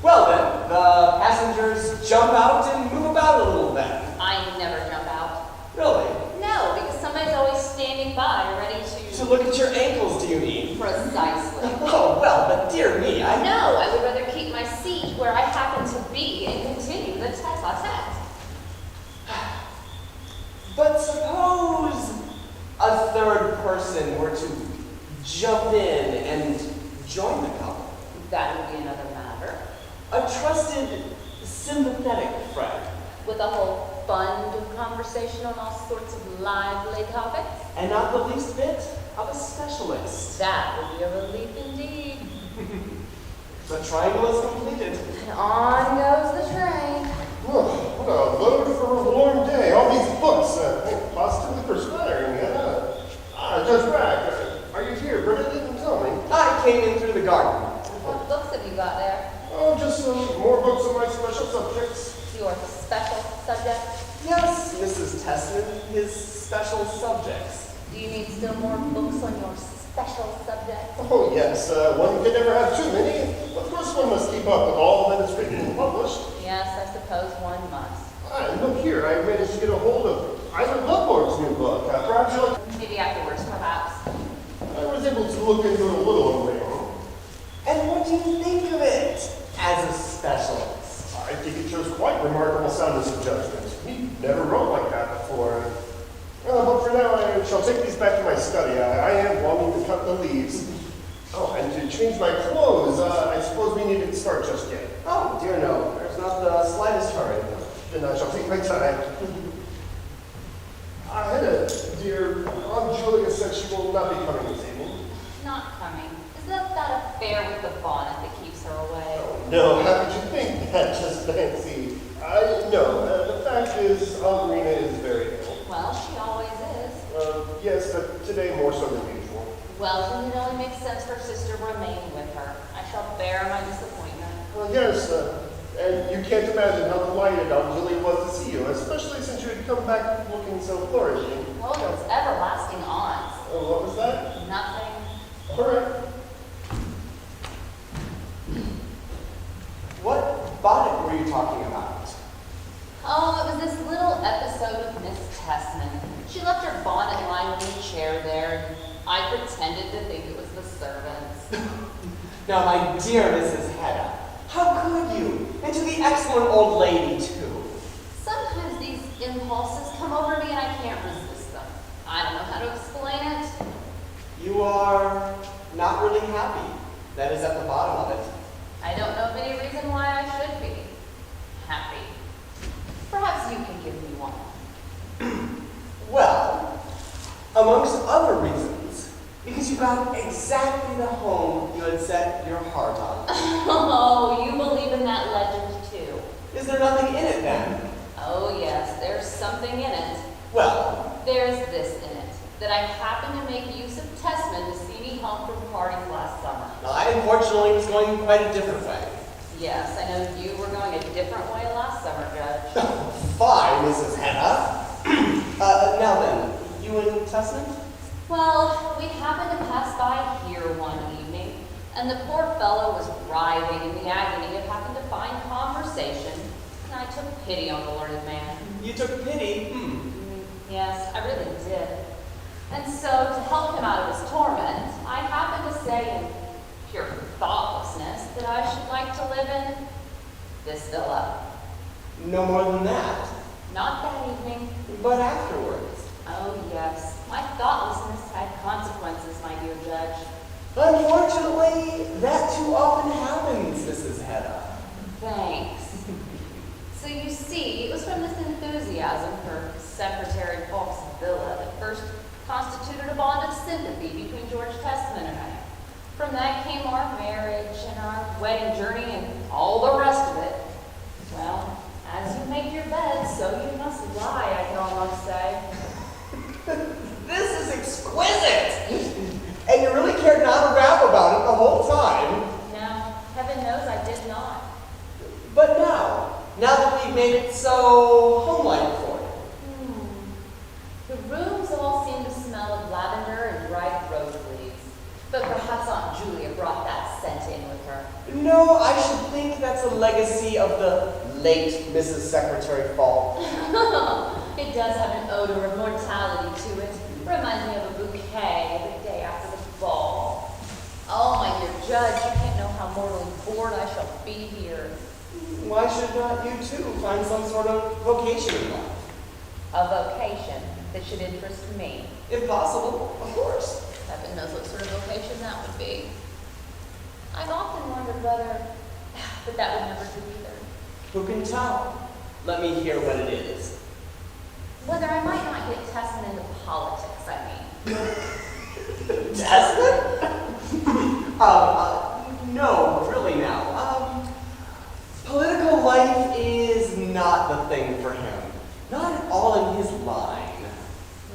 Well then, the passengers jump out and move about a little then. I never jump out. Really? No, because somebody's always standing by, ready to... To look at your ankles, do you mean? Precisely. Oh, well, but dear me, No, I would rather keep my seat where I happen to be and continue the tete-a-tete. But suppose a third person were to jump in and join the couple. That would be another matter. A trusted, sympathetic friend. With a whole fund of conversation on all sorts of lively topics. And not the least bit of a specialist. That would be a relief indeed. The triangle is completed. And on goes the train. Oh, what a load for a warm day. All these books, positively perspiring. Judge Bragg, are you here? Brenda didn't tell me. I came in through the garden. What books have you got there? Oh, just some more books on my special subjects. Your special subject? Yes, Mrs. Tessman, his special subjects. Do you need still more books on your special subject? Oh, yes, one can never have too many. Of course, one must keep up with all that is written and published. Yes, I suppose one must. Look here, I managed to get a hold of Isaac Lovborg's new book. Perhaps you'll... Maybe afterwards, perhaps. I was able to look into it a little on my own. And what do you think of it as a specialist? I think it shows quite remarkable soundness of judgment. He never wrote like that before. But for now, I shall take these back to my study. I am wanting to cut the leaves. Oh, and to change my clothes, I suppose we needn't start just yet. Oh, dear no, there's not the slightest hurry. Then I shall take my time. Hedda, dear, Aunt Julia said she will not be coming this evening. Not coming. Is that affair with the bonnet that keeps her away? Oh, no, how could you think that, just fancy? No, the fact is, Aunt Rena is very ill. Well, she always is. Yes, but today more so than usual. Well, then it only makes sense for Sister to remain with her. I shall bear my disappointment. Well, yes, and you can't imagine how delighted Aunt Julia was to see you, especially since you had come back looking so flourishing. Oh, those everlasting aunts. Oh, what was that? Nothing. All right. What bonnet were you talking about? Oh, it was this little episode of Miss Tessman. She left her bonnet lying in the chair there, and I pretended to think it was the servants. Now, my dear Mrs. Hedda, how could you? And to the excellent old lady, too. Sometimes these impulses come over me and I can't resist them. I don't know how to explain it. You are not really happy. That is at the bottom of it. I don't know of any reason why I should be happy. Perhaps you can give me one. Well, amongst other reasons, because you got exactly the home you had set your heart on. Oh, you believe in that legend too. Is there nothing in it then? Oh yes, there's something in it. Well, There's this in it, that I happened to make use of Tessman to see me home from parties last summer. I unfortunately was going quite a different way. Yes, I know you were going a different way last summer, Judge. Fine, Mrs. Hedda. Now then, you and Tessman? Well, we happened to pass by here one evening, and the poor fellow was writhing in the agony of having to find conversation, and I took pity on the learned man. You took pity? Yes, I really did. And so, to help him out of his torment, I happened to say in pure thoughtlessness that I should like to live in this villa. No more than that. Not that evening. But afterwards. Oh, yes. My thoughtlessness had consequences, my dear Judge. Unfortunately, that too often happens, Mrs. Hedda. Thanks. So you see, it was from this enthusiasm for Secretary Falk's villa that first constituted a bond of sympathy between George Tessman and I. From that came our marriage and our wedding journey and all the rest of it. Well, as you make your bed, so you must lie, I can almost say. This is exquisite. of the late Mrs. Secretary Fall? It does have an odor of mortality to it. Reminds me of a bouquet the day after the ball. Oh, my dear Judge, you can't know how mortally bored I shall be here. Why should not you too find some sort of vocation in life? A vocation that should interest me. If possible, of course. Heaven knows what sort of vocation that would be. I've often wondered whether, but that would never do either. Who can tell? Let me hear what it is. Whether I might not get Testament into politics, I mean. Testament? No, really now. Political life is not the thing for him. Not at all in his line.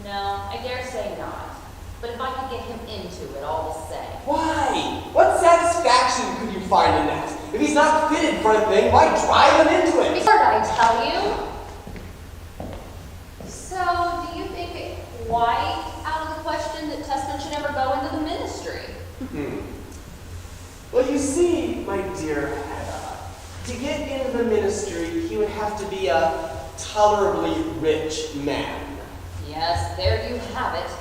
No, I dare say not. But if I could get him into it all the same. Why? What satisfaction could you find in that? If he's not fitted for a thing, why drive him into it? Heard I tell you. So, do you think it quite out of the question that Testament should ever go into the ministry? Well, you see, my dear Hedda, to get into the ministry, he would have to be a tolerably rich man. Yes, there you have it.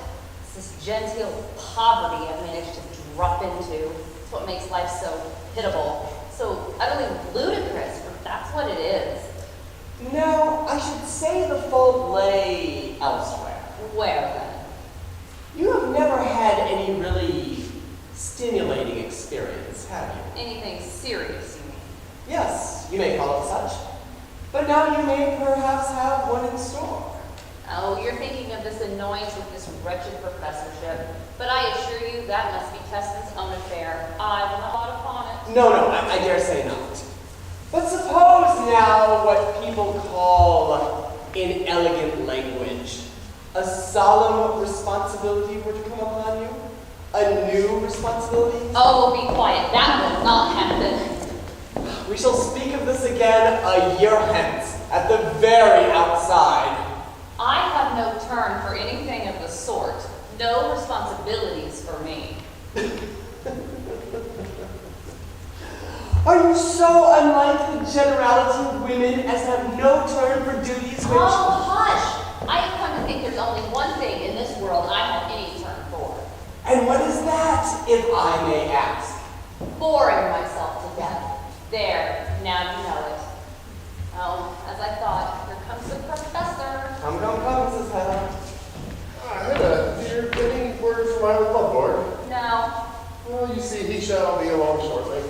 It's this genteel poverty I've managed to drop into. It's what makes life so pitiable, so utterly ludicrous, for that's what it is. Now, I should say the fault lay elsewhere. Where then? You have never had any really stimulating experience, have you? Anything serious, you mean? Yes, you may call it such. But now you may perhaps have one in store. Oh, you're thinking of this annoyance with this wretched professorship. But I assure you that must be Testment's own affair. I will not thought upon it. No, I dare say not. But suppose now what people call, in elegant language, a solemn responsibility were to come upon you? A new responsibility? Oh, be quiet. That will not happen. We shall speak of this again a year hence, at the very outside. I have no turn for anything of the sort. No responsibilities for me. Are you so unlike the generality of women as to have no turn for duties which... Oh, hush! I have come to think there's only one thing in this world I have any turn for. And what is that, if I may ask? Boring myself to death. There, now you know it. Oh, as I thought, here comes the professor. Come, Mrs. Hedda. Hedda, did you get any word from my love board? No. Well, you see, he shall be along shortly.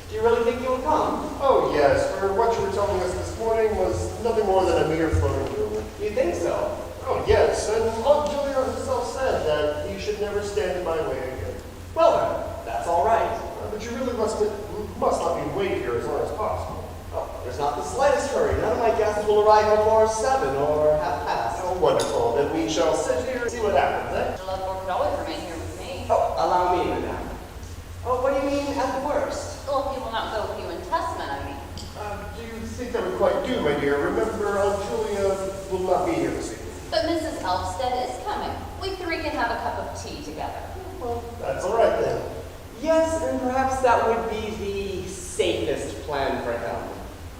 Do you really think he will come? Oh, yes, for what you were telling us this morning was nothing more than a mere floating rumor. You think so? Oh, yes, and Aunt Julia herself said that you should never stand in my way again. Well then, that's all right. But you really must not be wait here as long as possible. Oh, there's not the slightest hurry. None of my guests will arrive before 7 or half past. Oh, wonderful. Then we shall sit here and see what happens, eh? Mr. Lovborg could always remain here with me. Oh, allow me, madame. Oh, what do you mean at the worst? Well, if he will not go with you in Testament, I mean. Do you think that would quite do, my dear? Remember, Aunt Julia will not be here this evening. But Mrs. Elfstead is coming. We three can have a cup of tea together. Well, that's all right then. Yes, and perhaps that would be the safest plan for him.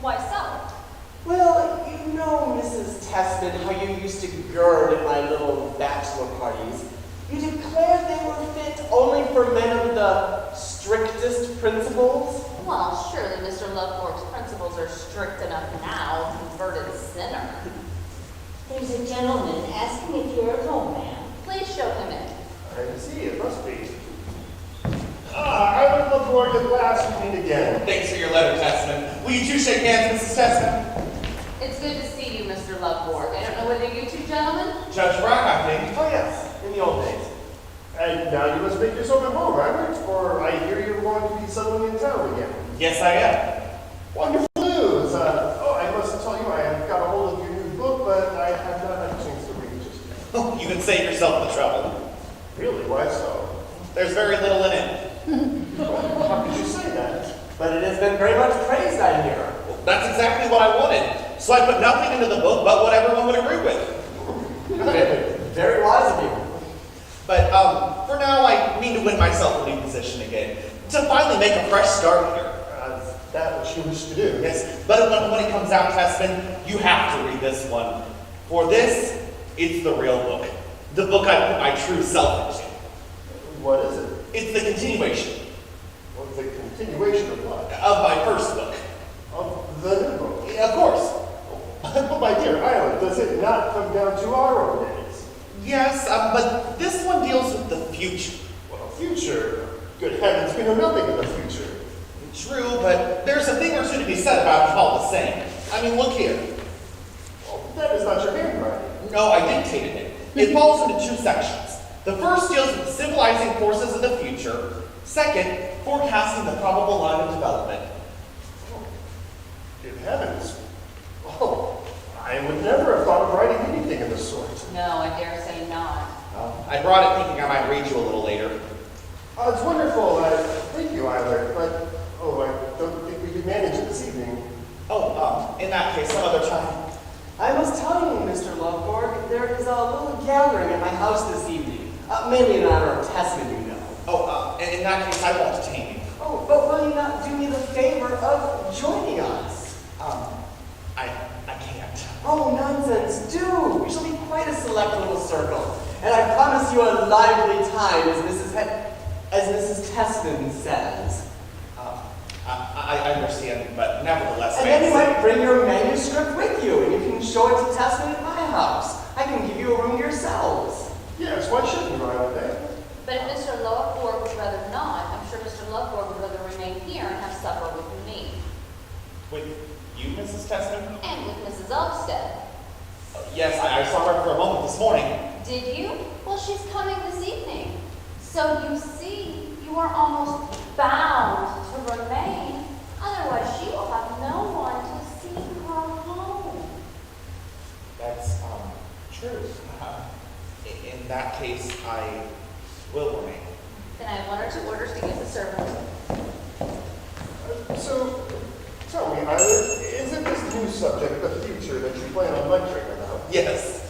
Why so? Well, you know, Mrs. Testament, how you used to gird at my little bachelor parties. You declared they were fit only for men of the strictest principles. Well, surely Mr. Loveborg's principles are strict enough now, converted sinner. There's a gentleman asking if you're at home, ma'am. Please show him in. I see, it must be. I would look forward to last meeting again. Thanks for your letter, Testament. Will you two shake hands, Mrs. Testament? It's good to see you, Mr. Loveborg. I don't know whether you two gentlemen? Judge Brock, I think. Oh yes, in the old days. And now you must make yourself at home, Robert, for I hear you're going to be settling in town again. Yes, I am. Wonderful news. I must tell you, I have got a hold of your new book, but I have not had a chance to read it just yet. Oh, you can save yourself the trouble. Really? Why so? There's very little in it. How could you say that? But it has been very much praised, I hear. Well, that's exactly what I wanted. So I put nothing into the book but what everyone would agree with. Very wise of you. But for now, I mean to win myself a new position again. To finally make a fresh start here. that what you wish to do? Yes, but when it comes out, Testman, you have to read this one. For this, it's the real book. The book I put my true self into. What is it? It's the continuation Well, the continuation of what? of my first book. Of the new book. Of course. But my dear Island, does it not come down to our own days? Yes, but this one deals with the future. Well, future? Good heavens, we know nothing of the future. True, but there's a thing or two to be said about it all the same. I mean, look here. Well, that is not your handwriting. No, I dictated it. It falls into two sections. The first deals with the civilizing forces of the future. Second, forecasting the probable line of development. Good heavens. Oh, I would never have thought of writing anything of the sort. No, I dare say not. I brought it thinking I might read you a little later. It's wonderful. Thank you, Island, but I don't think we could manage it this evening. In that case, some other time. I must tell you, Mr. Loveborg, there is a little gathering at my house this evening. Mainly in honor of Testman, you know. In that case, I won't detain you. Oh, but will you not do me the favor of joining us? I can't. Oh, nonsense, do! We shall be quite a select little circle. And I promise you a lively time, as Mrs. Testman says. I understand, but nevertheless... And then you might bring your manuscript with you, and you can show it to Testman at my house. I can give you a room yourselves. Yes, why shouldn't you, Island, eh? But if Mr. Loveborg would rather not, I'm sure Mr. Loveborg would rather remain here and have supper with me. With you, Mrs. Testman? And with Mrs. Elmstead. Yes, I saw her for a moment this morning. Did you? Well, she's coming this evening. So you see, you are almost bound to remain. Otherwise, she will have no one to see her home. That's, true. In that case, I will remain. Then I have one or two orders to give the servants. So, tell me, Island, is it this new subject, the future, that you plan on lecturing about? Yes.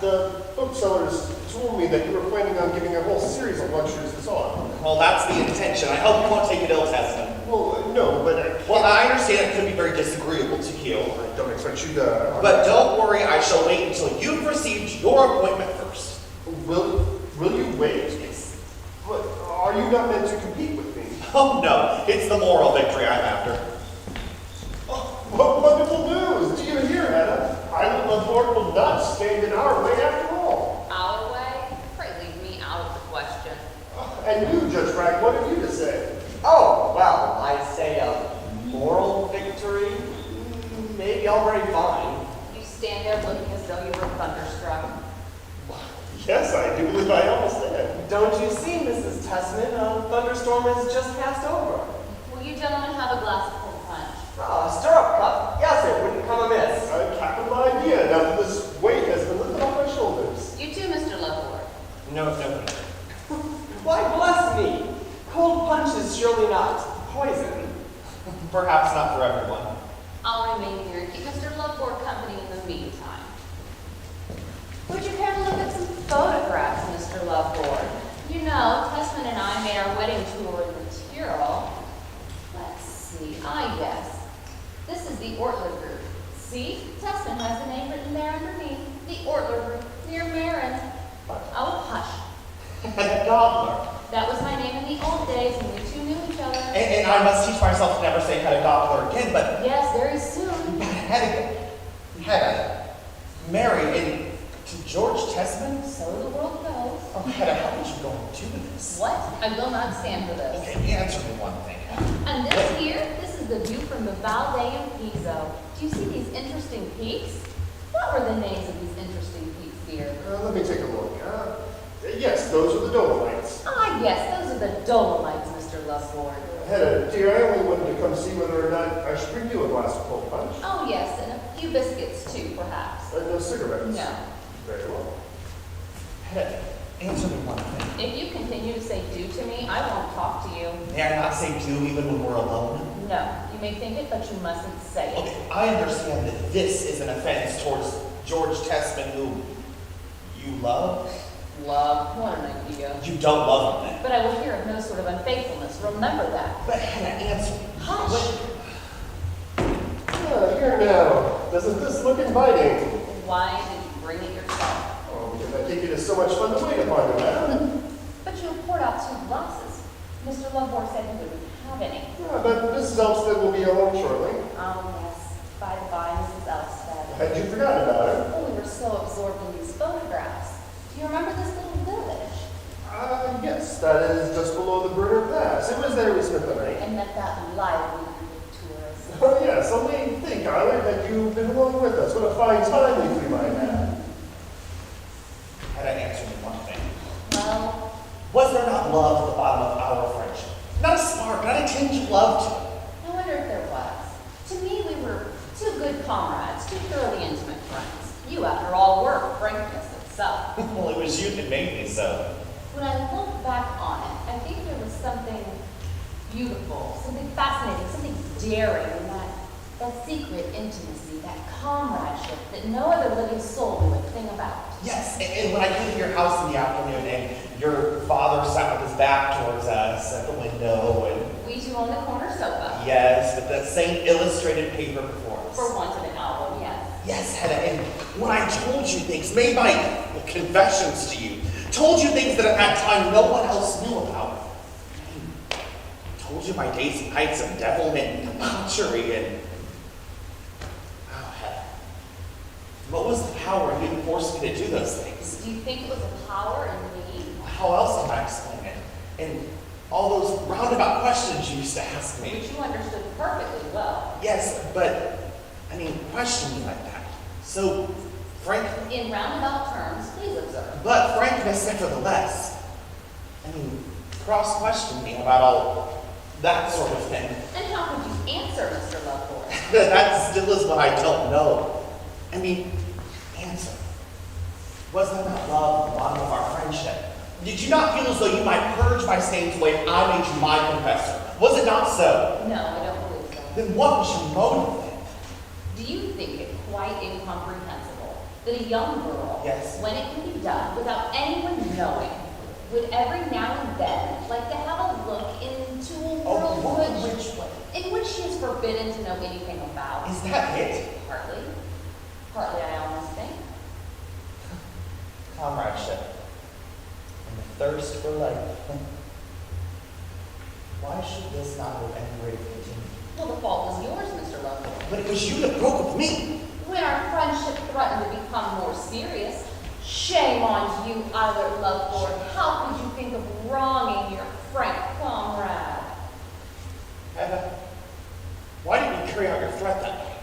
The booksellers told me that you were planning on giving a whole series of lectures this autumn. Well, that's the intention. I hope you won't take it ill, Testman. Well, no, but I can't. Well, I understand it could be very disagreeable to you. I don't expect you to... But don't worry, I shall wait until you've received your appointment first. Will you wait? Yes. But are you not meant to compete with me? Oh, no. It's the moral victory I'm after. Oh, what wonderful news! Do you hear, Hedda? Island Loveborg will not stand in our way after all. Our way? Pray leave me out of the question. And you, Judge Bragg, what have you to say? Oh, well, I say a moral victory? Maybe all very fine. You stand there looking as though you were thunderstruck. Yes, I do believe I almost did. Don't you see, Mrs. Testman, a thunderstorm has just passed over. Will you gentlemen have a glass of cold punch? Stirrup cup. Yes, it wouldn't come amiss. A capital idea now that this weight has been lifted off my shoulders. You too, Mr. Loveborg. No. Why, bless me. Cold punch is surely not poison. Perhaps not for everyone. I'll remain here and keep Mr. Loveborg company in the meantime. Would you care to look at some photographs, Mr. Loveborg? You know, Testman and I made our wedding tour in the Tyrol. Let's see. Yes. This is the Ortler group. See? Testman has the name written there underneath. The Ortler group, near Marin. Oh, hush. Hedda Gabler. That was my name in the old days when we two knew each other. And I must teach myself to never say Hedda Gabler again, but Yes, very soon. Hedda, married to George Testman? So the world goes. Oh, Hedda, how did you go and do this? What? I will not stand for this. Okay, answer me one thing. And this here, this is the view from the Valley of Piso. Do you see these interesting peaks? What were the names of these interesting peaks, dear? Let me take a look. Yes, those are the Dolomites. Yes, those are the Dolomites, Mr. Loveborg. Hedda, dear, I only wanted to come see whether or not I should bring you a glass of cold punch. Oh, yes, and a few biscuits, too, perhaps. No cigarettes? No. Very well. Hedda, answer me one thing. If you continue to say do to me, I won't talk to you. May I not say do even when we're alone? No, you may think it, but you mustn't say it. Okay, I understand that this is an offense towards George Testman, who you love. Love, what an idea. You don't love him then. But I will hear of no sort of unfaithfulness. Remember that. But Hedda, answer me. Hush. here now. Doesn't this look inviting? Why did you bring it yourself? Oh, because I think it is so much fun to wait upon you, madam. But you poured out 2 glasses. Mr. Lovemore said he wouldn't have any. Yeah, but Mrs. Elstead will be along shortly. Oh, yes. By the by, Mrs. Elstead. Had you forgotten about her? Oh, we were so absorbed in these photographs. Do you remember this little village? Yes, that is just below the Burner Pass. It was there we spent the night. And met that lively group of tourists. Oh, yes, only think, Tyler, that you've been along with us. What a fine time we three might have. Had I answered me one thing. Well, Was there not love at the bottom of our friendship? Not a spark, not a tinge of love to it. I wonder if there was. To me, we were 2 good comrades, 2 thoroughly intimate friends. You, after all, were frankness itself. Well, it was you that made me so. When I look back on it, I think there was something beautiful, something fascinating, something daring in that secret intimacy, that comradeship that no other living soul knew a thing about. Yes, and when I came to your house in the afternoon and your father sat with his back towards us at the window and... We 2 on the corner sofa. Yes, with that same illustrated paper before us. For want of an album, yes. Yes, Hedda, and when I told you things, made my confessions to you, told you things that at that time no one else knew about. I told you my days and nights of devilment and debauchery and... Oh, Hedda. What was the power you forced me to do those things? Do you think it was a power in me? How else can I explain it? And all those roundabout questions you used to ask me. Which you understood perfectly well. Yes, but, I mean, question me like that. So, frankly... In roundabout terms, please observe. But frankness nevertheless. I mean, cross-question me about all that sort of thing. And how could you answer, Mr. Lovemore? That still is what I don't know. I mean, answer. Was there not love at the bottom of our friendship? Did you not feel as though you might purge my stains away if I made you my confessor? Was it not so? No, I don't believe so. Then what was your motive then? Do you think it quite incomprehensible that a young girl, Yes. when it can be done without anyone knowing, would every now and then like to have a look into a world which way? in which she is forbidden to know anything about? Is that it? Partly. Partly, I almost think. Comradeship. And the thirst for life. Why should this not have any rate continue? Well, the fault was yours, Mr. Lovemore. But it was you that broke with me. When our friendship threatened to become more serious, shame on you, Eilert Lovemore. How could you think of wronging your frank comrade? Hedda, why didn't you carry out your threat that way?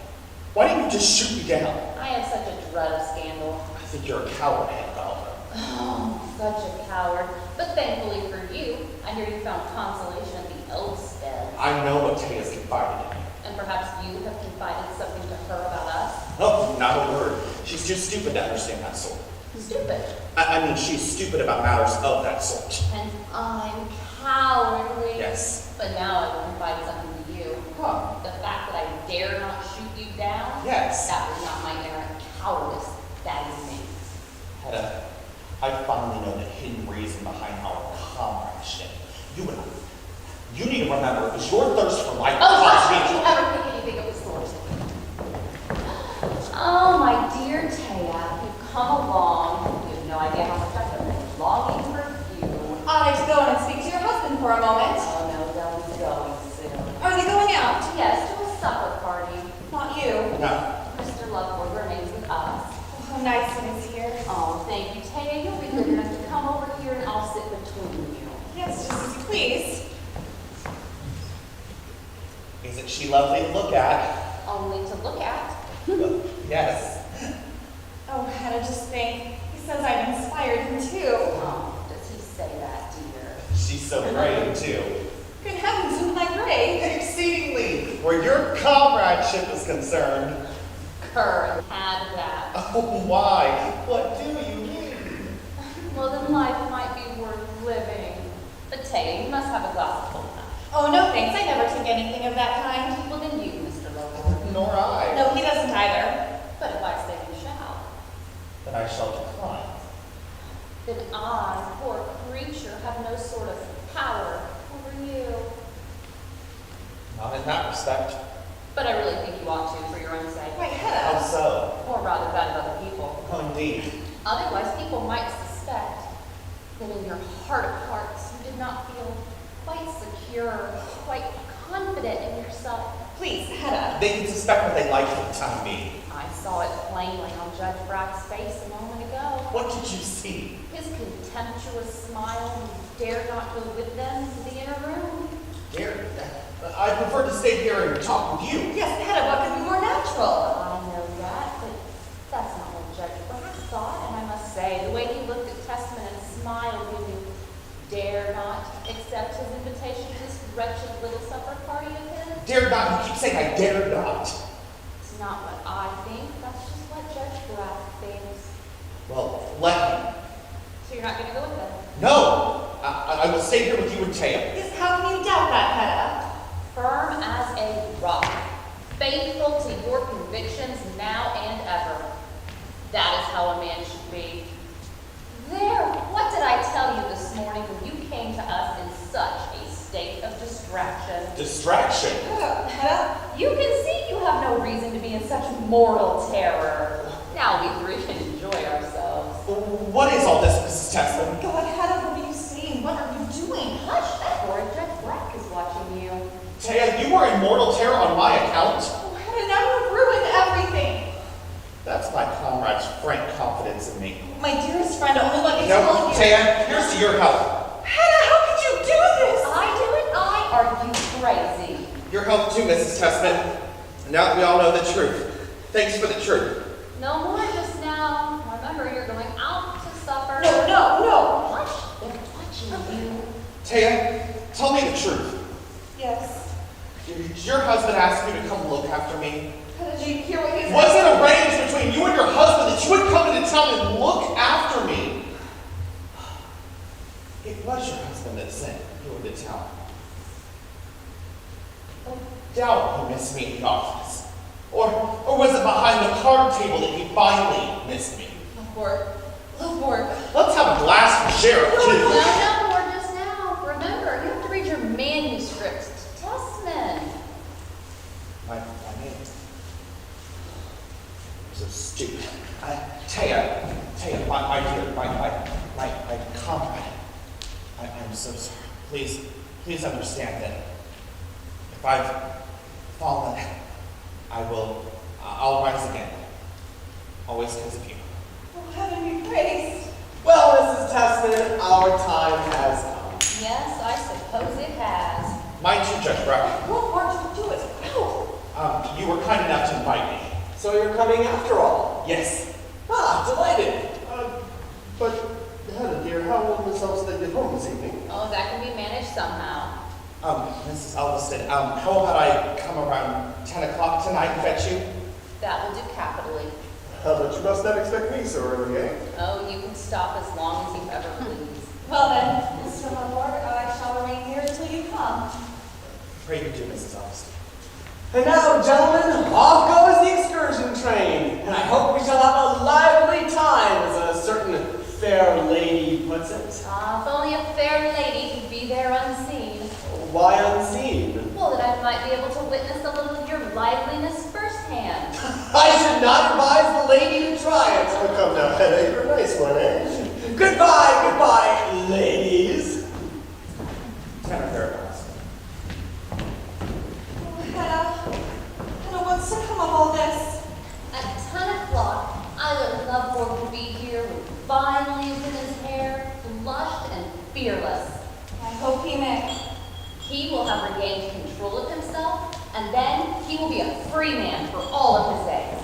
Why didn't you just shoot me down? I have such a dread of scandal. I think you're a coward, Hedda Gabler. Oh, such a coward. But thankfully for you, I hear you found consolation at the Elstead. I know what Taya's confided in me. And perhaps you have confided something to her about us? Oh, not a word. She's too stupid to understand that sort. Stupid. I mean, she's stupid about matters of that sort. And I'm cowardly. Yes. But now I will confide something to you. Huh. The fact that I dare not shoot you down? Yes. That was not my errant cowardice. That is me. Hedda, I finally know the hidden reason behind our comradeship. You and I. You need to remember it was your thirst for life. Oh, gosh, did you ever think anything of the sort? Oh, my dear Taya, you've come along. You have no idea how much I've been longing for you. I'd like to go in and speak to your husband for a moment. Oh, no, they'll be going soon. Are they going out? Yes, to a supper party. Not you. No. Mr. Lovemore remains with us. Oh, how nice it is here. Oh, thank you, Taya. You'll be good enough to come over here and I'll sit between you. Yes, just as you please. Isn't she lovely to look at? Only to look at. Well, yes. Oh, Hedda, just think. He says I've inspired him too. Oh, does he say that, dear? She's so brave, too. Good heavens, who like Ray? Exceedingly, where your comradeship is concerned. Courage. Had that. Oh, why? What do you mean? Well, then life might be worth living. But Taya, you must have a glass of cold punch. Oh, no thanks. I never took anything of that kind. Well, then you, Mr. Lovemore. Nor I. No, he doesn't either. But if I say you shall, Then I shall decline. then I, poor creature, have no sort of power over you. Not in that respect. But I really think you ought to for your own sake. lady. Otherwise, people might suspect that in your heart of hearts, you did not feel quite secure, quite confident in yourself. Please, Hedda. They can suspect what they like from the time of me. I saw it plainly on Judge Brack's face a moment ago. What did you see? His contemptuous smile, he dared not go with them to the inner room. Dare? I prefer to stay here and talk with you. Yes, Hedda, what could be more natural? I know that, but that's not what Judge Brack thought, and I must say, the way he looked at Testament and smiled when you dare not accept his invitation to this wretched little supper party of his. Dare not? You keep saying I dare not. It's not what I think, that's just what Judge Brack thinks. Well, let me. So you're not going to go with them? No! I will stay here with you and Taya. Yes, how can you doubt that, Hedda? Firm as a rock, faithful to your convictions now and ever. That is how a man should be. There, what did I tell you this morning when you came to us in such a state of distraction? Distraction? Hedda? You can see you have no reason to be in such mortal terror. Now we three can enjoy ourselves. What is all this, Mrs. Testman? God, Hedda, what are you saying? What are you doing? Hush, that horrid Judge Brack is watching you. Taya, you are in mortal terror on my account? Oh, Hedda, now you've ruined everything. That's my comrade's frank confidence in me. My dearest friend, only let me No, tell you. Taya, here's to your health. Hedda, how could you do this? I do it, are you crazy? Your health too, Mrs. Testman. And now that we all know the truth, thanks for the truth. No more just now. Remember, you're going out to supper. No, no, no. Hush, they're watching you. Taya, tell me the truth. Yes. Did your husband ask you to come look after me? Hedda, did you hear what he said? Was it arranged between you and your husband that you would come into town and look after me? It was your husband that sent you into town. I doubt he missed me in the office. Or was it behind the card table that he finally missed me? Love work. Let's have a glass for sheriff, too. No more just now. Remember, you have to read your manuscripts to Testament. My name. So stupid. Taya, my dear, my comrade. I'm so sorry. Please understand that if I've fallen, I'll rise again. Always because of you. Oh, Hedda, be praised. Well, Mrs. Testman, our time has come. Yes, I suppose it has. Mine too, Judge Brack. What part did you do it? Wow. You were kind enough to invite me. So you're coming after all? Yes. Delighted. But, Hedda, dear, how will Miss Elmstead get home this evening? Oh, that can be managed somehow. Mrs. Elveston, how about I come around 10 o'clock tonight and fetch you? That will do capitally. But you must not expect me so early, eh? Oh, you can stop as long as you ever please. Well then, Mr. Lamore, I shall remain here until you come. Pray you do, Mrs. Elveston. And now, gentlemen, off goes the excursion train. And I hope we shall have a lively time, as a certain fair lady puts it. If only a fair lady could be there unseen. Why unseen? Well, that I might be able to witness a little of your liveliness firsthand. I should not advise the lady to try it. Oh, come now, Hedda, you're a nice one, eh? Goodbye, ladies. 10 or thereabouts. Oh, Hedda, what's to come of all this? At 10 o'clock, Isla Loveboard will be here with vine leaves in his hair, flushed and fearless. I hope he may. He will have regained control of himself, and then he will be a free man for all of his days.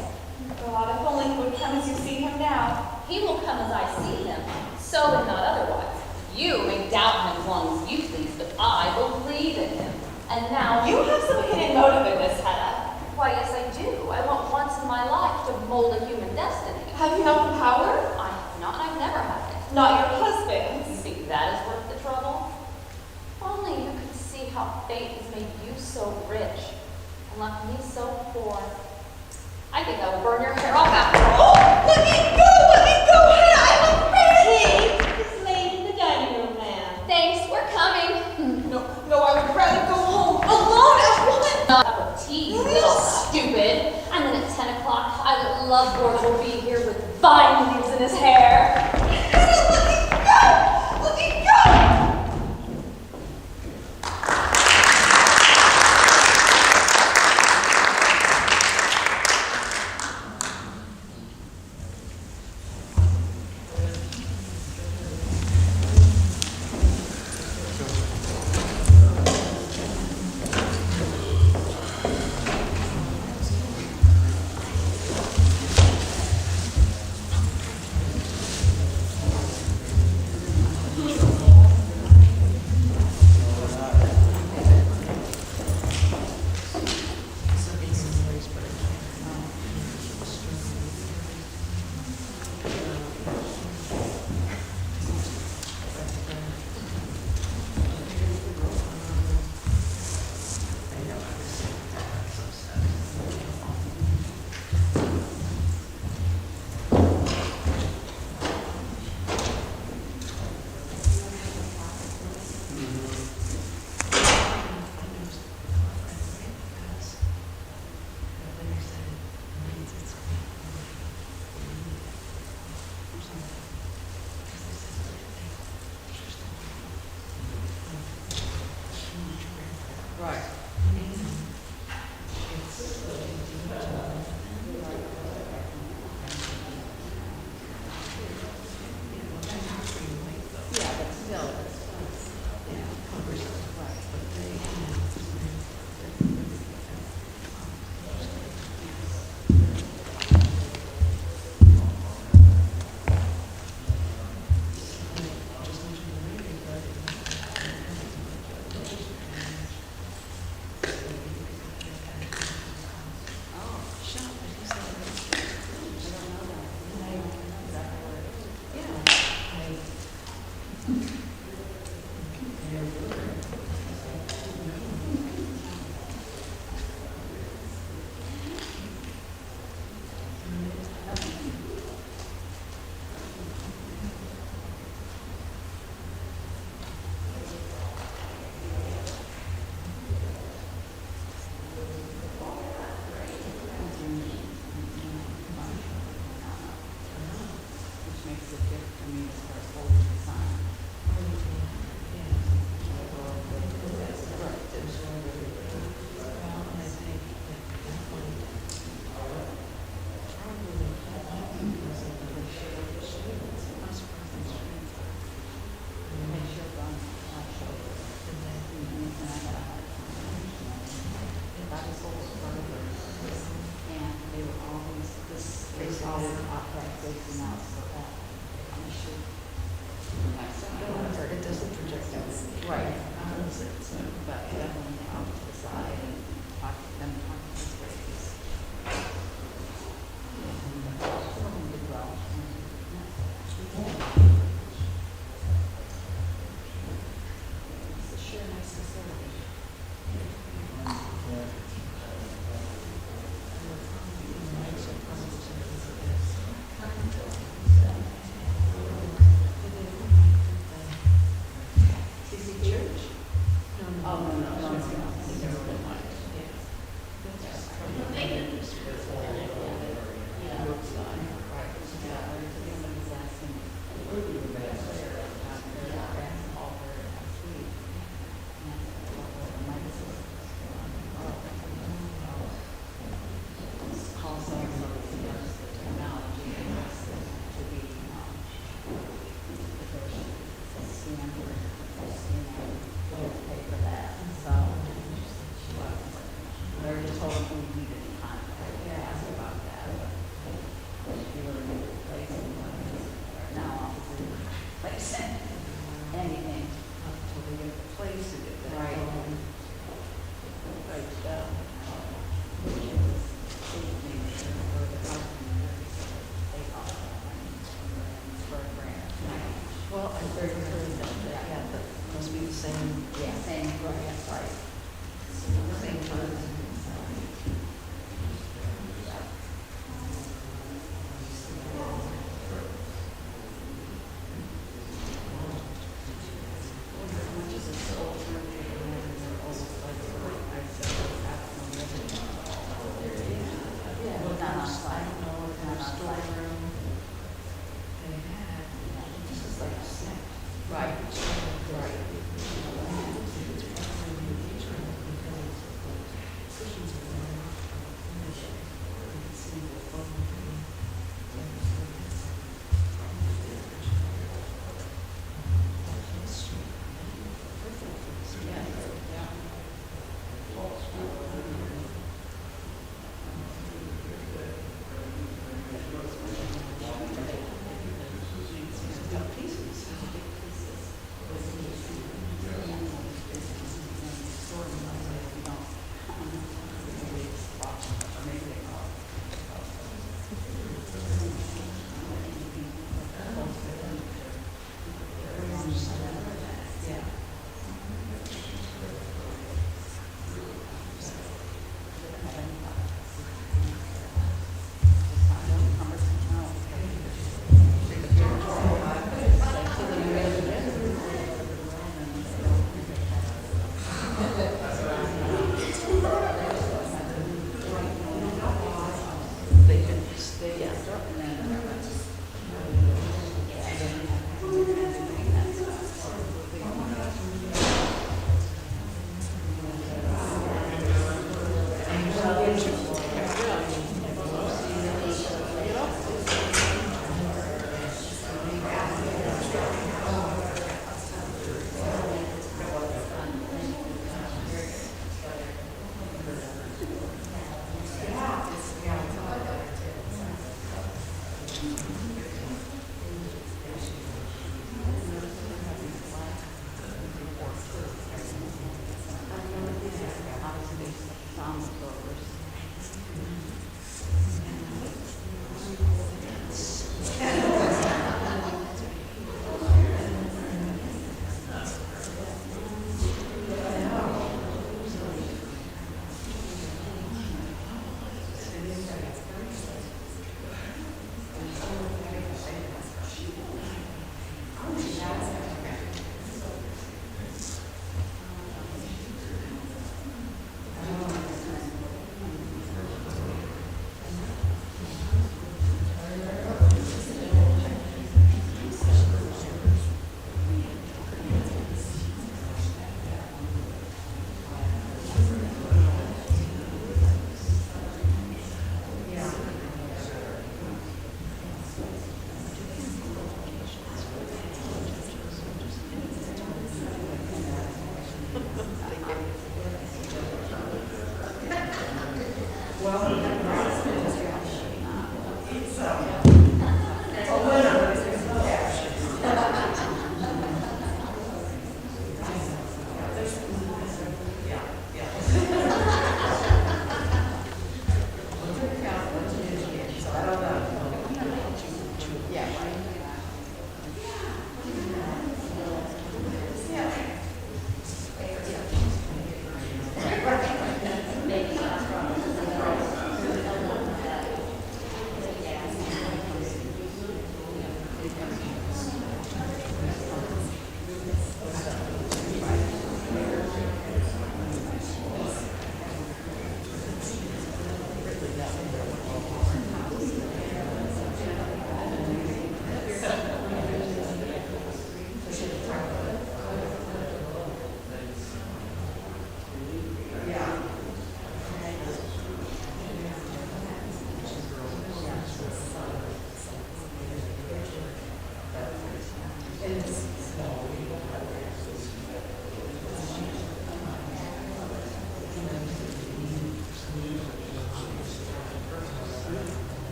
God, if only he would come as you see him now. He will come as I see him, so and not otherwise. You may doubt him as long as you please, but I believe in him. And now You have some hidden motive in this, Hedda. Why, yes, I do. I want once in my life to mold a human destiny. Have you not the power? I have not, I've never had it. Not your You husband's. think that is worth the trouble? If only you could see how fate has made you so rich and left me so poor. I think I will burn your hair off after all. Oh, let me go, Hedda, I'm afraid. It's late in the dining room, ma'am. Thanks, we're coming. No, I would rather go home alone as woman. Not a cup of tea, little stupid. And then at 10 o'clock, Isla Loveboard will be here with vine leaves they get the place to get that. Right. But, which is state nature or the government, they all for a grant. Well, I'm very clear that, yeah, that must be the same. Yeah, same grant, right. Same funds. Not on site. I don't know if their storeroom they had, this is like a snack. Right, right.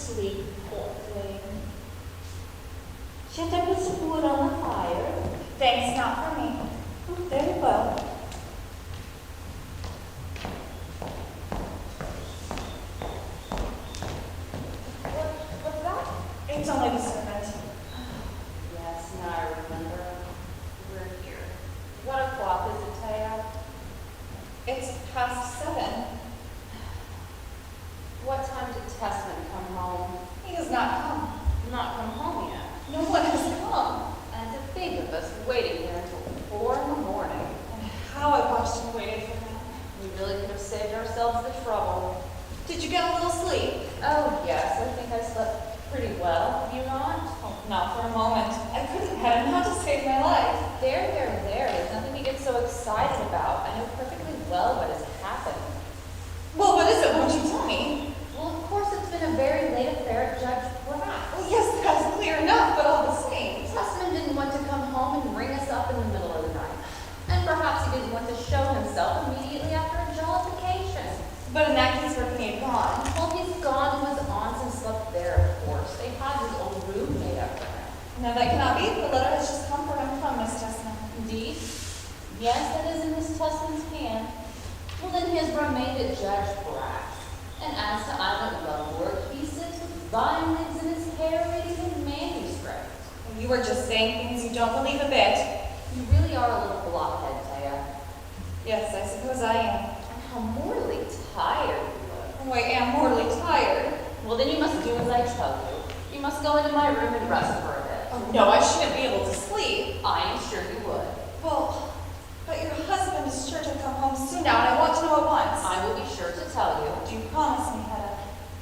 asleep, poor thing. Shan't I put some wood on the fire? Thanks, not for me. Oh, very well. What's that? It's only the servant. Yes, now I remember. We're here. What o'clock is it, Taya? It's past 7. What time did Tessman come home? He has not come. Not come home yet. No one has come. And to think of us waiting here until 4 in the morning. And how I watched and waited for him. We really could have saved ourselves the trouble. Did you get a little sleep? Oh, yes, I think I slept pretty well. Have you not? Oh, not for a moment. I couldn't have had not to save my life. There. There's nothing to get so excited about. I know perfectly well what has happened. Well, what is it? Won't you tell me? Well, of course, it's been a very late affair at Judge Brack's. Well, yes, that's clear enough, but all the same. Tessman didn't want to come home and ring us up in the middle of the night. And perhaps he didn't want to show himself immediately after a jollification. But in that case, where can he have gone? Well, he's gone to his aunt's and slept there, of course. They had his old room made up for him. No, that cannot be. The letter has just come for him from Miss Tessman. Indeed? Yes, that is in Miss Tessman's hand. Well, then his remained at Judge Brack's. And as to Island love work, he sits with vine leaves in his hair reading his manuscript. You were just saying things you don't believe a bit. You really are a little blockhead, Taya. Yes, I suppose I am. And how mortally tired you look. Oh, I am mortally tired. Well, then you must do as I tell you. You must go into my room and rest for a bit. Oh, no, I shouldn't be able to sleep. I am sure you would. Well, but your husband is sure to come home soon now, and I want to know at once. I will be sure to tell you. Do you promise me, Hedda?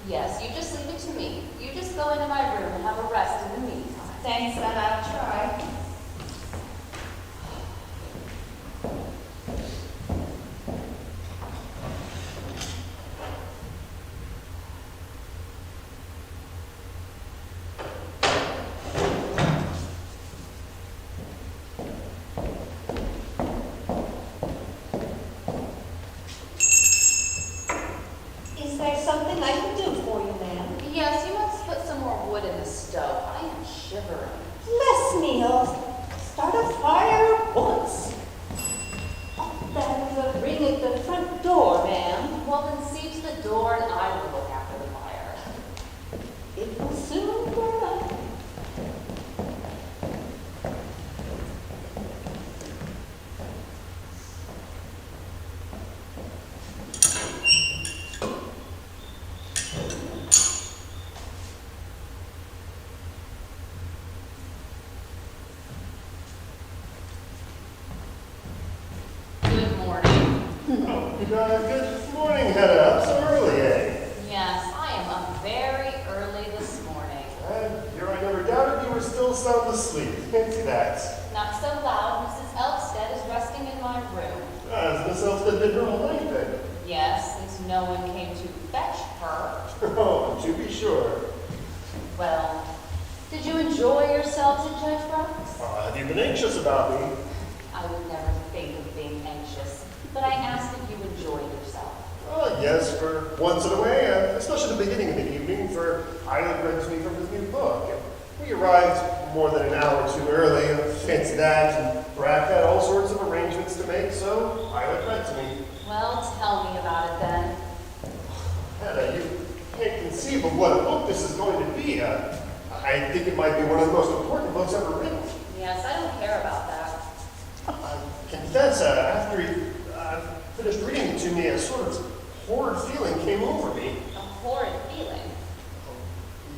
Yes, you just leave it to me. You just go into my room and have a rest in the meantime. Thanks, then I'll try. Is there something I can do for you, ma'am? Yes, you must put some more wood in the stove. I am shivering. Bless me, I'll start a fire at once. Oh, there's a ring at the front door, ma'am. Well, then see to the door and I will look after the fire. It will soon burn up. Good morning. Oh, good morning, Hedda. Up so early, eh? Yes, I am up very early this morning. Here I never doubted you were still sound asleep. Fancy that. Not so loud. Mrs. Elfstead is resting in my room. Has Miss Elfstead been here all night, then? Yes, since no one came to fetch her. Oh, to be sure. Well, did you enjoy yourselves at Judge Brack's? Have you been anxious about me? I would never think of being anxious, but I asked if you enjoyed yourself. Yes, for once in a way, especially the beginning of the evening, for Island read to me from his new book. We arrived more than an hour too early, fancy that, and Brad had all sorts of arrangements to make, so Island read to me. Well, tell me about it then. Hedda, you can't conceive of what a book this is going to be. I think it might be one of the most important books ever written. Yes, I don't care about that. I confess, after he finished reading it to me, a sort of horrid feeling came over me. A horrid feeling.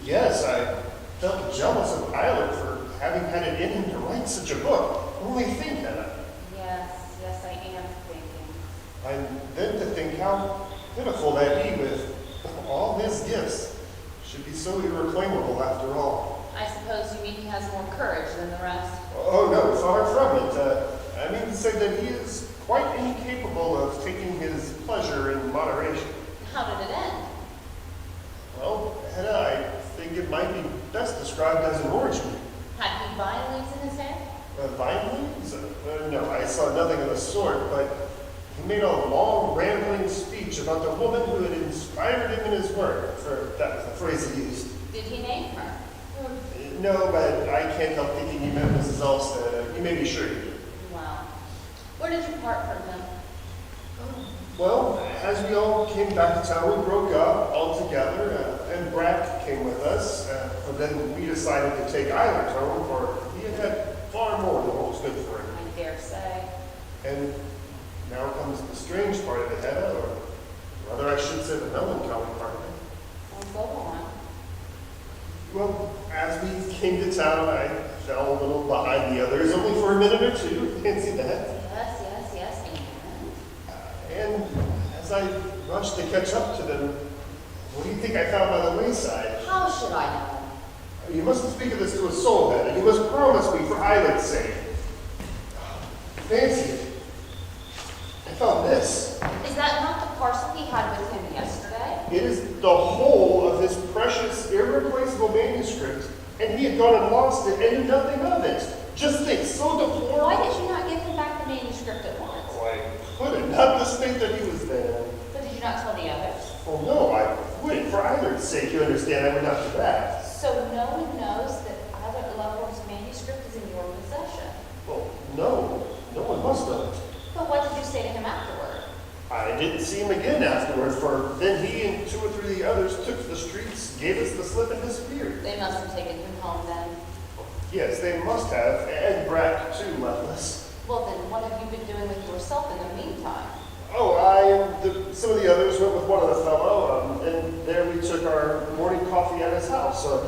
Yes, I felt jealous of Island for having had it in him to write such a book. Only think, Hedda. Yes, I am thinking. And then to think how pitiful that he, with all his gifts, should be so irreclaimable after all. I suppose you mean he has more courage than the rest. Oh no, far from it. I mean to say that he is quite incapable of taking his pleasure in moderation. How did it end? Well, Hedda, I think it might be best described as an orgy. Had he vine leaves in his hair? Vine leaves? No, I saw nothing of the sort, but he made a long, rambling speech about the woman who had inspired him in his work, for that was the phrase he used. Did he name her? No, but I can't help thinking you meant Mrs. Elstead. You may be sure you did. Well, where did you part from him? Well, as we all came back to town, we broke up all together, and Brack came with us. But then we decided to take Eilert home, for he had had far more than what was good for him. I dare say. And now comes the strange part of it, Hedda, or rather I should say the melancholy part of it. Well, go on. Well, as we came to town, I fell a little behind the others, only for a minute or two. Fancy that. Yes, and? And as I rushed to catch up to them, what do you think I found by the wayside? How should I know? You mustn't speak of this to a soul, Hedda. You must promise me for Eilert's sake. Fancy it. I found this. Is that not the parcel he had with him yesterday? It is the whole of his precious, irreplaceable manuscript, and he had gone and lost it and knew nothing of it. Just think, so deplorable. Why did you not give him back the manuscript at once? Oh, I couldn't. Not the state that he was there. But did you not tell the others? Oh, no, I wouldn't. For Eilert's sake, you understand, I would not do that. So no one knows that Eilert Loveworth's manuscript is in your possession? Well, no. No one must know it. But what did you say to him afterward? I didn't see him again afterwards, for then he and 2 or 3 of the others took to the streets, gave us the slip, and disappeared. They must have taken him home then. Yes, they must have, and Brack, too, Loveless. Well then, what have you been doing with yourself in the meantime? Oh, some of the others went with one other fellow, and there we took our morning coffee at his house, or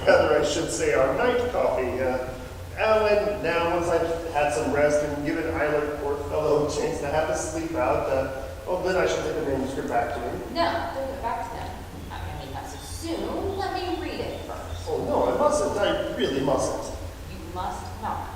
rather I should say our night coffee. And now, once I've had some rest and given Eilert, poor fellow, a chance to have a sleep out, then I shall take the manuscript back to him. No, don't give it back to them. I mean, not so soon. Let me read it first. Oh, no, I mustn't. I really mustn't. You must not.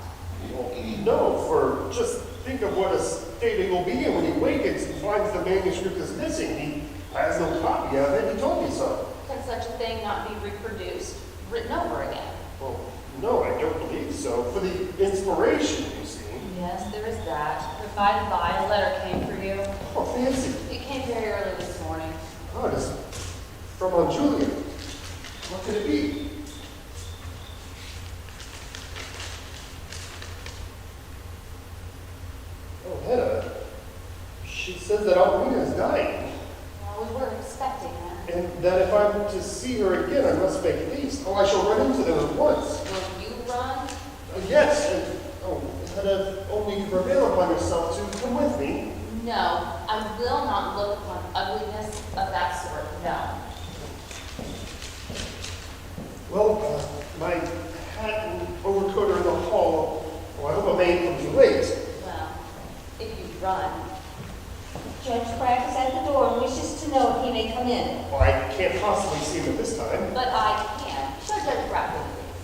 Well, no, for just think of what a state he will be in when he wakens and finds the manuscript is missing. He has no copy of it. He told me so. Can such a thing not be reproduced, written over again? Well, no, I don't believe so. For the inspiration, you see. Yes, there is that. But by the by, a letter came for you. Oh, fancy. It came very early this morning. Oh, it is from Aunt Julia. What could it be? Oh, Hedda. She says that Aunt Rita is dying. Well, we were expecting that. And that if I'm to see her again, I must make haste. Oh, I shall run into them at once. Will you run? Yes, and Hedda, only you prevail upon yourself to come with me. No, I will not look upon ugliness of that sort. No. Well, my hat and overcoat are in the hall. Oh, I hope a maid comes too late. Well, if you run. Judge Brack is at the door and wishes to know if he may come in. Well, I can't possibly see him at this time. But I can. Show Judge Bradley, please.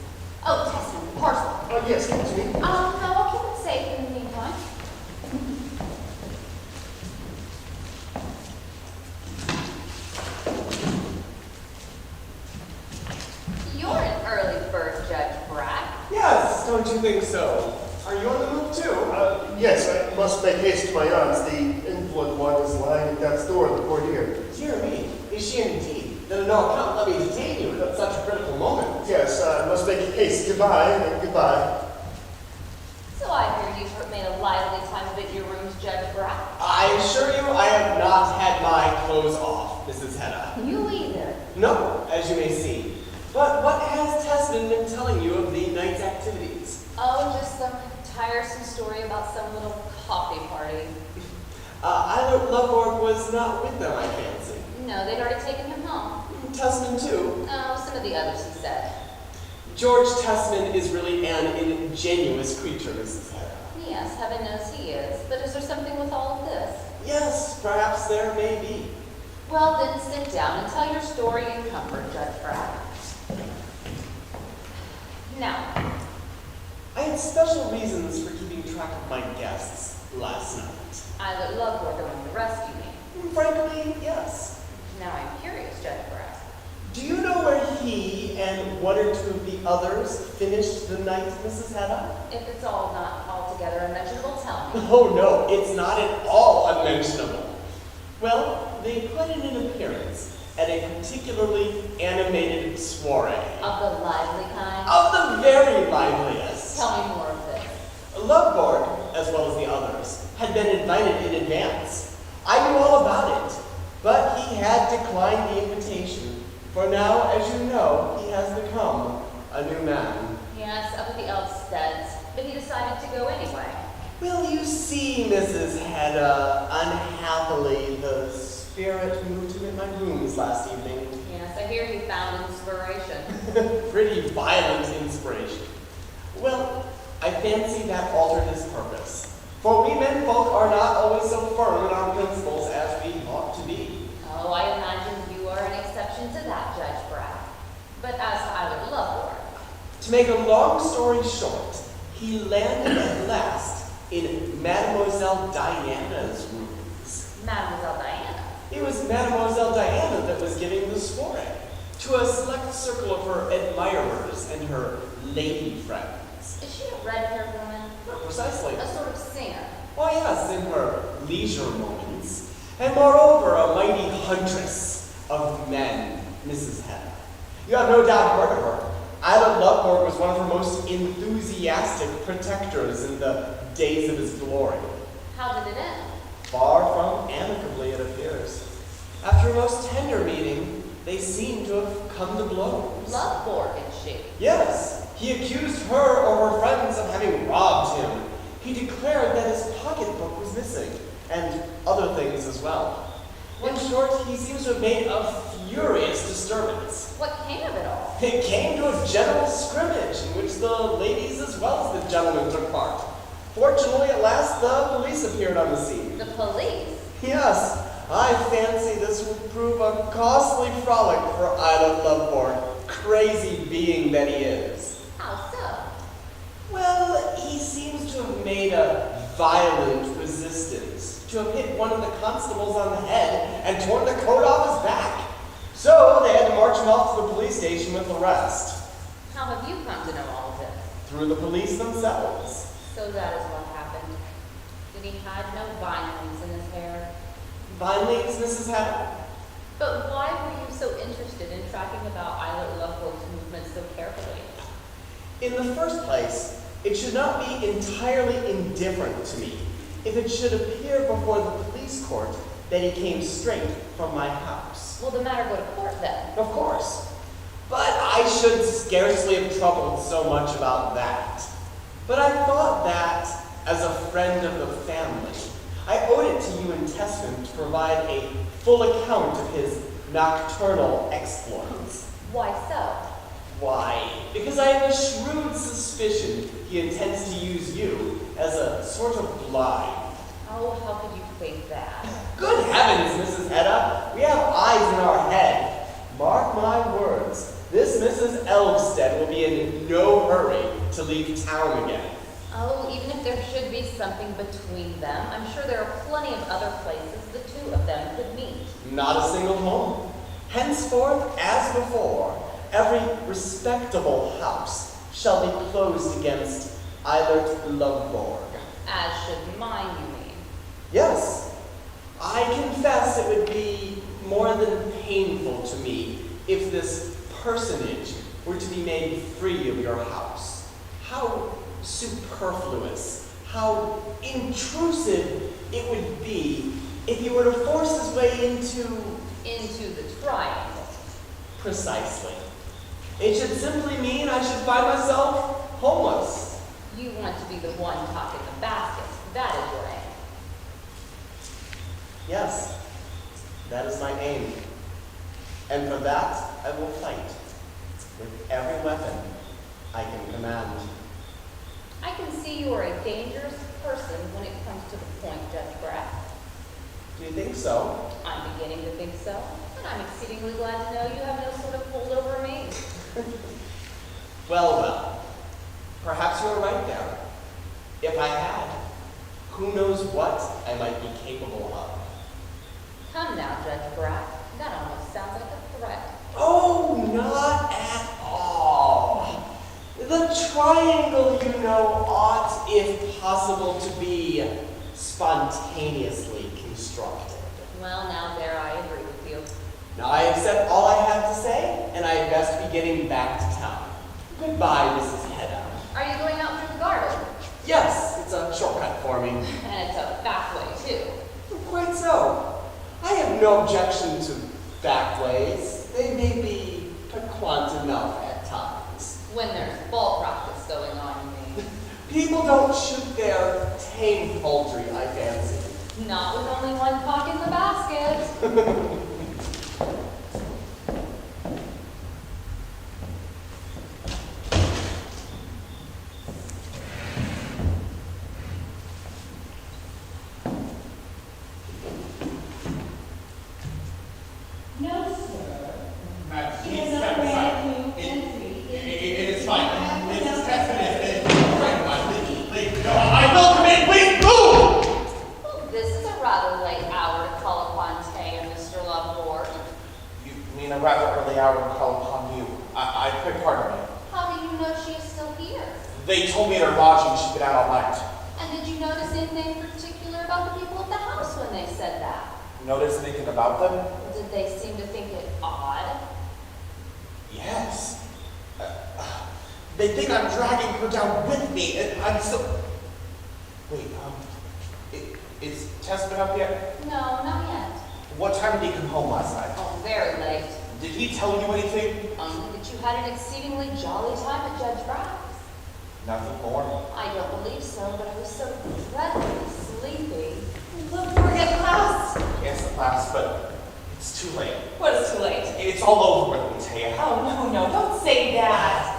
Oh, Testament, the parcel. Oh, yes, give it to me. No, I'll keep it safe in the meantime. You're an early bird, Judge Brack. Yes, don't you think so? Are you on the move too? Yes, I must make haste to my aunt's. The invalid one is lying at death's door, the poor dear. Dear me, is she indeed? Then no account let me detain you at such a critical moment. Yes, I must make haste. Goodbye, and goodbye. So I hear you've made a lively time of it in your rooms, Judge Brack. I assure you I have not had my clothes off, Mrs. Hedda. You either. No, as you may see. But what has Tessman been telling you of the night's activities? Oh, just some tiresome story about some little coffee party. Eilert Loveworth was not with them, I fancy. No, they'd already taken him home. Tessman too. Oh, some of the others, he said. George Tessman is really an ingenuous creature, Mrs. Hedda. Yes, heaven knows he is. But is there something with all of this? Yes, perhaps there may be. Well, then sit down and tell your story in comfort, Judge Brack. Now, I had special reasons for keeping track of my guests last night. Eilert Loveworth going to rescue me. Frankly, yes. Now I'm curious, Judge Brack. Do you know where he and 1 or 2 of the others finished the night, Mrs. Hedda? If it's all not altogether unmentionable, tell me. Oh no, it's not at all unmentionable. Well, they put in an appearance at a particularly animated soiree. Of the lively kind? Of the very liveliest. Tell me more of this. Loveborg, as well as the others, had been invited in advance. I knew all about it, but he had declined the invitation. For now, as you know, he has become a new man. Yes, up at the Elfsteads, but he decided to go anyway. Well, you see, Mrs. Hedda, unhappily, the spirit moved him in my rooms last evening. Yes, I hear he found inspiration. Pretty violent inspiration. Well, I fancy that altered his purpose. For we men folk are not always so firm in our principles as we ought to be. Oh, I imagine you are an exception to that, Judge Brack. But as to Islet Loveborg, To make a long story short, he landed at last in Mademoiselle Diana's rooms. Mademoiselle Diana. It was Mademoiselle Diana that was giving the soiree to a select circle of her admirers and her lady friends. Is she a red-haired woman? Precisely. A sort of singer? Oh yes, in her leisure moments. And moreover, a mighty huntress of men, Mrs. Hedda. You have no doubt heard of her. Islet Loveborg was one of her most enthusiastic protectors in the days of his glory. How did it end? Far from amicably, it appears. After a most tender meeting, they seem to have come to blows. Loveborg, is she? Yes, he accused her or her friends of having robbed him. He declared that his pocketbook was missing, and other things as well. In short, he seems to have made a furious disturbance. What came of it all? It came to a general scrimmage in which the ladies as well as the gentlemen took part. Fortunately, at last, the police appeared on the scene. The police? Yes, I fancy this will prove a costly frolic for Islet Loveborg, crazy being that he is. How so? Well, he seems to have made a violent resistance, to have hit one of the constables on the head and torn the coat off his back. So they had to march him off to the police station with the rest. How have you come to know all of this? Through the police themselves. So that is what happened. Did he hide no vine leaves in his hair? Vine leaves, Mrs. Hedda? But why were you so interested in tracking about Islet Loveborg's movements so carefully? In the first place, it should not be entirely indifferent to me if it should appear before the police court that he came straight from my house. Will the matter go to court then? Of course. But I should scarcely have troubled so much about that. But I thought that, as a friend of the family, I owed it to you and Tessman to provide a full account of his nocturnal exploits. Why so? Why? Because I have a shrewd suspicion he intends to use you as a sort of blind. Oh, how could you think that? Good heavens, Mrs. Hedda, we have eyes in our head. Mark my words, this Mrs. Elvsted will be in no hurry to leave town again. Oh, even if there should be something between them, I'm sure there are plenty of other places the two of them could meet. Not a single home. Henceforth, as before, every respectable house shall be closed against Islet Loveborg. As should mine, you mean? Yes, I confess it would be more than painful to me if this personage were to be made free of your house. How superfluous, how intrusive it would be if he were to force his way into the triangle. Precisely. It should simply mean I should find myself homeless. You want to be the one top in the basket. That is your aim. Yes, that is my aim. And for that, I will fight with every weapon I can command. I can see you are a dangerous person when it comes to the point, Judge Brack. Do you think so? I'm beginning to think so, and I'm exceedingly glad to know you have no sort of hold over me. Well, perhaps you are right there. If I had, who knows what I might be capable of. Come now, Judge Brack. That almost sounds like a threat. Oh, not at all. The triangle, you know, ought, if possible, to be spontaneously constructed. Well, now there I agree with you. Now I accept all I have to say, and I had best be getting back to town. Goodbye, Mrs. Hedda. Are you going out through the garden? Yes, it's a shortcut for me. And it's a back way, too. Quite so. I have no objection to back ways. They may be piquant enough at times. When there's ball practice going on, you mean? People don't shoot their tame poultry, I fancy. Not with only one cock in the basket. No, sir. Madam, He please is step a aside. brand new entry. It is fine. Mrs. Testament is a friend of mine. Please, no, I will come in. Please move! Well, this is a rather late hour to call upon Tay and Mr. Loveward. You mean a rather early hour to call upon you? I beg pardon me. How do you know she is still here? They told me at her lodging she'd been out all night. And did you notice anything particular about the people at the house when they said that? Notice anything about them? Did they seem to think it odd? Yes. They think I'm dragging her down with me, and I'm so... Wait, is Testament up yet? No, not yet. What time did he come home last night? Oh, very late. Did he tell you anything? Only that you had an exceedingly jolly time at Judge Brown's. Nothing more. I don't believe so, but I was so dreadfully sleepy. Look, we're at last. Yes, at last, but it's too late. What is too late? It's all over with me, Taya. Oh, no, don't say that.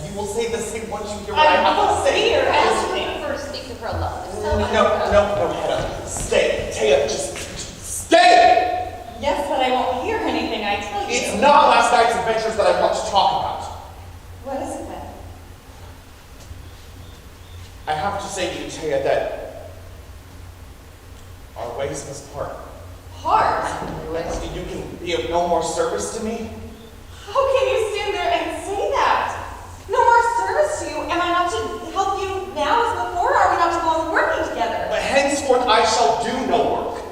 You will say the same once you hear what I have to will say. hear Ask everything. me first, speak to her alone. If so, No, Hedda. Stay. Taya, just stay! Yes, but I won't hear anything I tell you. It's not last night's adventures that I want to talk about. What is it then? I have to say to you, Taya, that our ways must part. Hard. You can be of no more service to me. How can you stand there and say that? No more service to you. Am I not to help you now as before, or are we not to go on working together? But henceforth I shall do no work.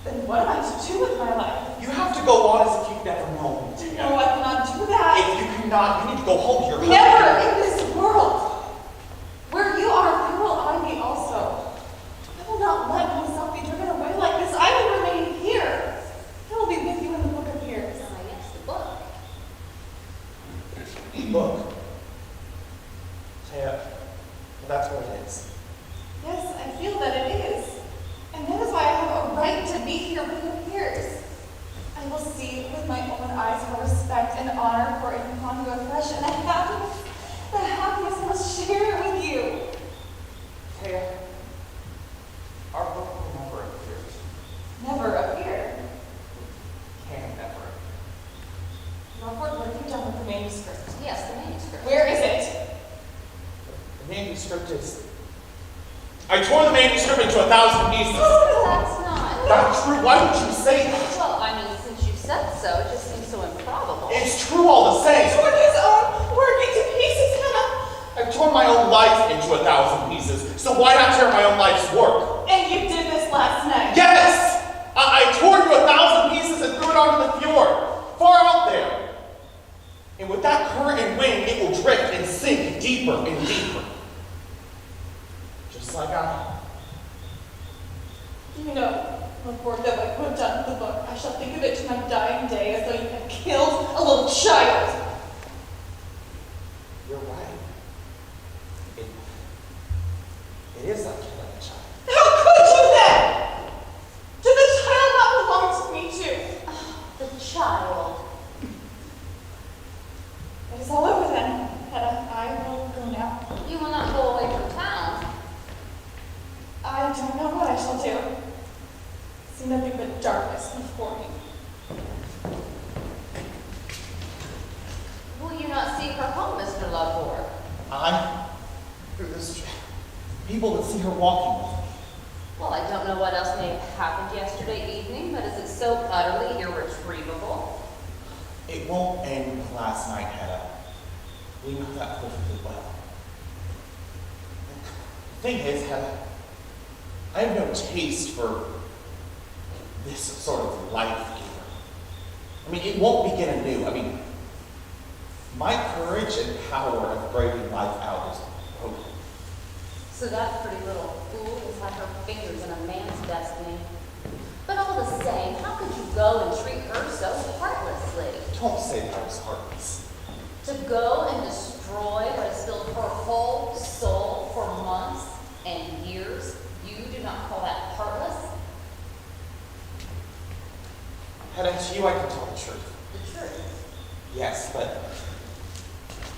Then what am I to do with my life? You have to go on as if you've never known me, Taya. No, I cannot do that. If you cannot, you need to go home to your husband. Never in this world. Where you are, there will I be also. I will not let myself be driven away like this. I will remain here. I will be with you when the book appears. Ah, yes, the book. Look. Taya, that's what it is. Yes, I feel that it is. And that is why I have a right to be here when it appears. I will see with my own eyes how respect and honor for incongruous flesh and the happiness I must share it with you. Taya, our book will never appear. Never appear. Can never. Robert, what have you done with the manuscript? Yes, the manuscript. Where is it? The manuscript is... I tore the manuscript into 1,000 pieces. Oh, that's not. Not true. Why would you say that? Well, I mean, since you said so, it just seems so improbable. It's true all the same. Tore his own work into pieces, Hannah. I've torn my own life into 1,000 pieces, so why not tear my own life's work? And you did this last night. Yes! I tore it into 1,000 pieces and threw it onto the fjord, far out there. And with that current and wind, it will drift and sink deeper and deeper. Just like I... You know, Lord, that what you have done with the book, I shall think of it to my dying day as though you had killed a little child. You're right. It is like killing a child. How could you then? Did the child not belong to me too? The child. It is all over then, Hedda. I will go now. You will not go away from town. I don't know what I shall do. See nothing but darkness before me. Will you not see her home, Mr. Loveward? There's people that see her walking with me. Well, I don't know what else may have happened yesterday evening, but is it so utterly irretrievable? It won't end with last night, Hedda. We know that perfectly well. The thing is, Hedda, I have no taste for this sort of life either. I mean, it won't begin anew. I mean, my courage and power of breaking life out is broken. So that pretty little fool has had her fingers in a man's destiny. But all the same, how could you go and treat her so heartlessly? Don't say that I was heartless. To go and destroy what has filled her whole soul for months and years, you do not call that heartless? Hedda, to you I can tell the truth. The truth. Yes, but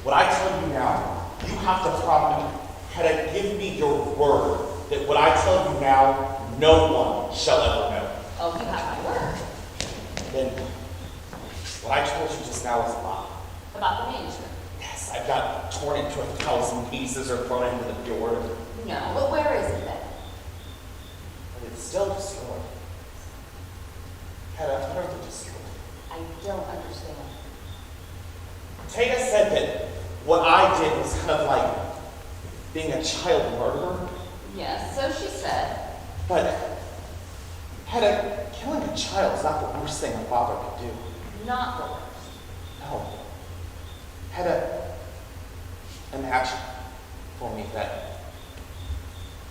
what I tell you now, you have to promise me. Hedda, give me your word that what I tell you now, no one shall ever know. Oh, you have my word. Then, what I told you just now is a lie. About the manuscript. Yes, I've got torn into 1,000 pieces or thrown into the fjord. No, but where is it then? But it's still destroyed. Hedda, utterly destroyed. I don't understand. Taya said that what I did was kind of like being a child murderer. Yes, so she said. But, Hedda, killing a child is not the worst thing a father could do. Not the worst. No. Hedda, imagine for me that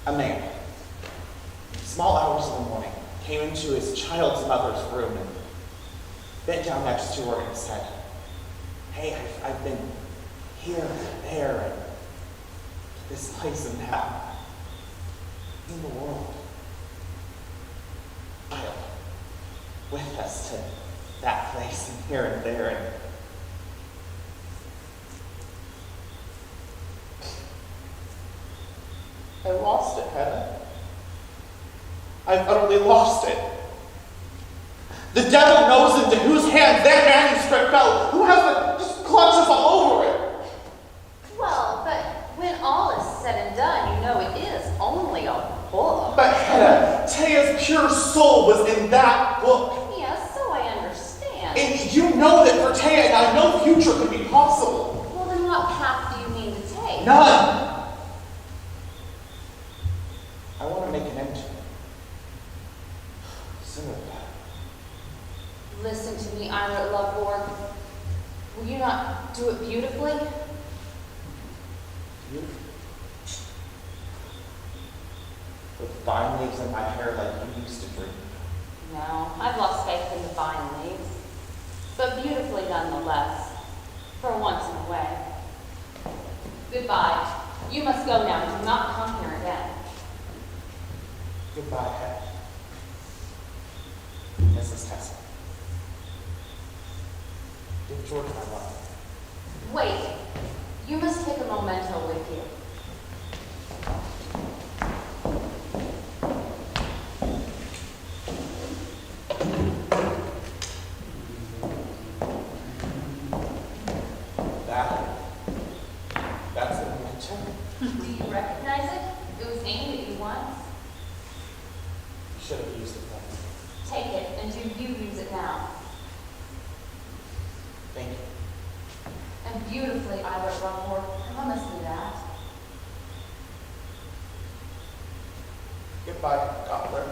a man, small hours in the morning, came into his child's mother's room and bent down next to her and said, "Hey, I've been here and there and this place and that in the world. Child, with us to that place and here and there." And I lost it, Hedda. I've utterly lost it. The devil knows into whose hands that manuscript fell. Who has the just clutches all over it? Well, but when all is said and done, you know it is only a book. But Hedda, Taya's pure soul was in that book. Yes, so I understand. And you know that for Taya and I, no future could be possible. Well, then what path do you mean to take? None. I want to make an end to it. Sooner than that. Listen to me, Ira Loveborg. Will you not do it beautifully? You? With vine leaves in my hair like you used to dream. No, I've lost faith in the vine leaves. But beautifully nonetheless, for once in a way. Goodbye. You must go now. Do not come here again. Goodbye, Hedda. Mrs. Tessa. Give George my love. Wait. You must take a memento with you. That's a memento. Do you recognize it? It was aimed at you once. You should have used it then. Take it, and do you use it now? Thank you. And beautifully, Ira Loveborg. Promise me that. Goodbye, Gabler.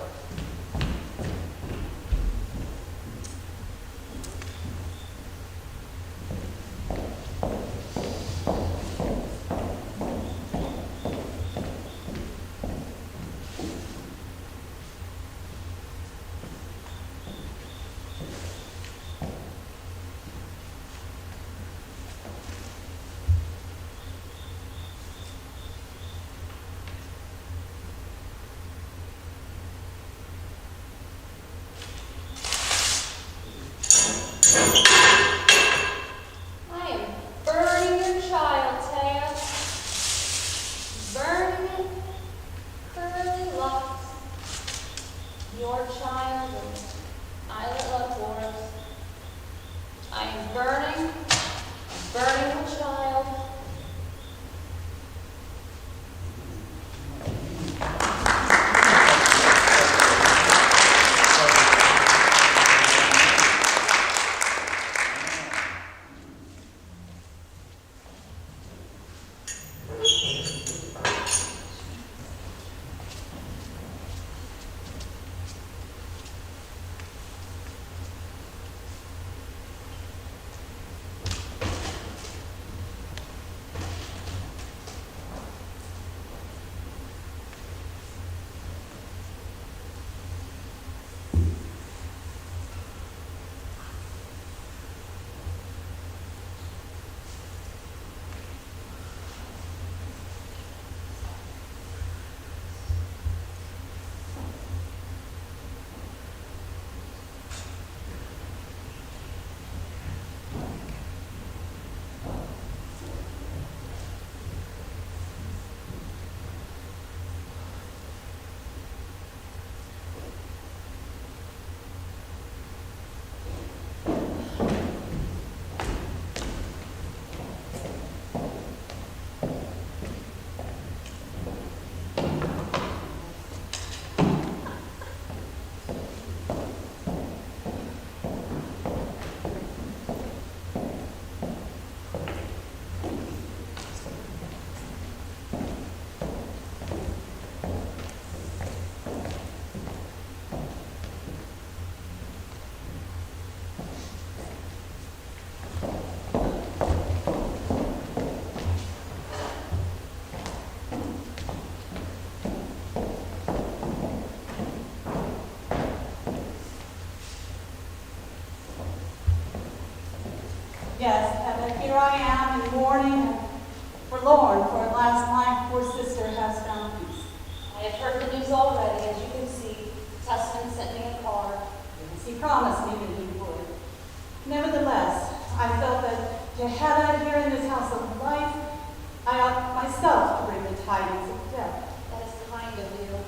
here I am in mourning and forlorn, for at last my poor sister has found peace. I have heard the news already, as you can see. Tessman sent me a card. Yes, he promised me that he would. Nevertheless, I felt that to Hedda here in this house of life, I ought myself to bring the tidings of death. That is kind of you.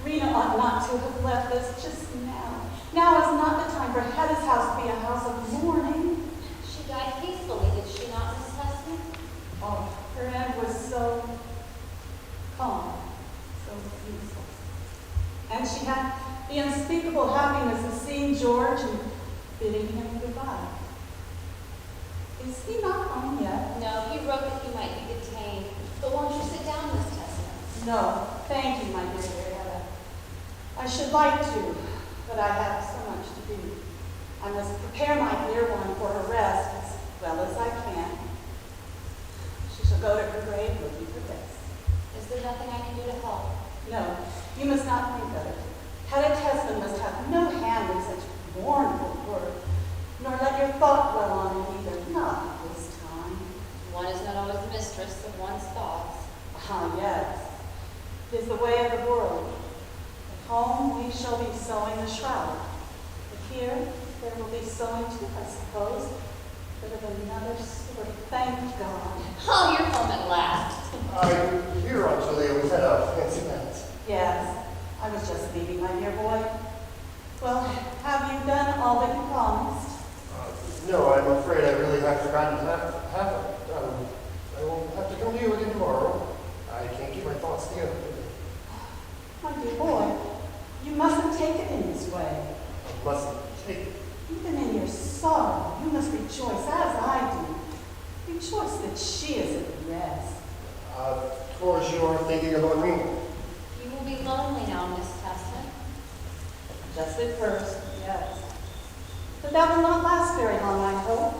Rena ought not to have left us just now. Now is not the time for Hedda's house to be a house of mourning. She died peacefully, did she not, Miss Tessman? Oh, her end was so calm, so peaceful. And she had the unspeakable happiness of seeing George and bidding him goodbye. Is he not home yet? No, he wrote that he might be detained. But won't you sit down, Miss Tessman? No, thank you, my dear Hedda. I should like to, but I have so much to do. I must prepare my dear one for her rest as well as I can. She shall go to her grave looking for this. Is there nothing I can do to help? No, you must not think of it. Hedda Tessman must have no hand in such mournful work, nor let your thought dwell on it either, not at this time. One is not always mistress of one's thoughts. Ah, yes. It is the way of the world. At home we shall be sewing the shroud. But here there will be sewing too, I suppose, but of another sort. Thank God. Oh, you're home at last. I'm here, Aunt Julia. We've had a fancy night. Yes, I was just leaving, my dear boy. Well, have you done all that you promised? No, I'm afraid I really have forgotten half of it. I will have to come to you again tomorrow. I can't keep my thoughts together. My dear boy, you mustn't take it in this way. I mustn't take it. Even in your sorrow, you must rejoice, as I do. Rejoice that she is at rest. Of course, you are thinking of Irene. You will be lonely now, Miss Tessman. Just at first, yes. But that will not last very long, I hope.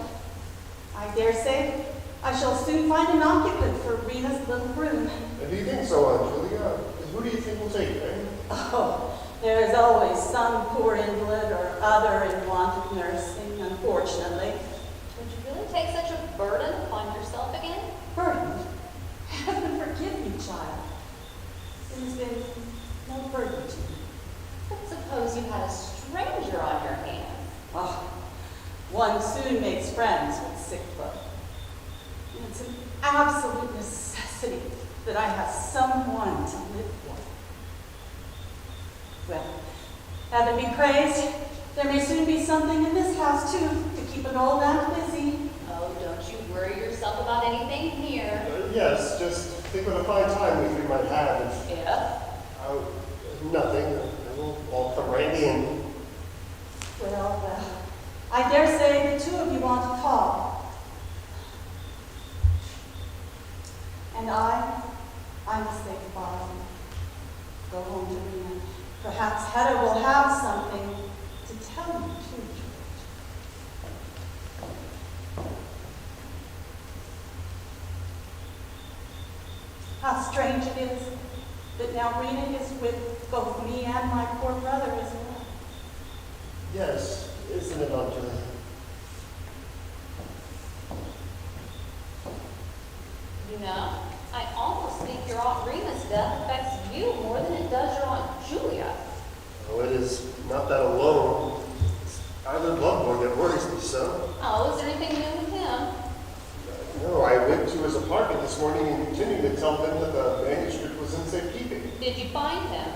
I dare say I shall soon find an occupant for Rena's little room. Do you think so, Aunt Julia? Who do you think will take it, eh? Oh, there is always some poor invalid or other in want of nursing, unfortunately. Would you really take such a burden upon yourself again? Burden? Heaven forgive me, child. It has been no burden to me. But suppose you had a stranger on your hands. Oh, one soon makes friends with sick folk. And it's an absolute necessity that I have someone to live for. Well, heaven be praised. There may soon be something in this house, too, to keep an old aunt busy. Oh, don't you worry yourself about anything here. Yes, just think what a fine time we three might have. If, nothing. It will all come right in. Well, I dare say the two of you want to talk. And I must say goodbye. Go home to Rena. Perhaps Hedda will have something to tell you, too, George. How strange it is that now Rena is with both me and my poor brother as well. Yes, isn't it, Aunt Julia? You know, I almost think your Aunt Rena's death affects you more than it does your Aunt Julia. Oh, it is not that alone. It's either Bloodborne that worries me so. Oh, is there anything new with him? No, I went to his apartment this morning and continued to tell them that the manuscript was in safekeeping. Did you find him?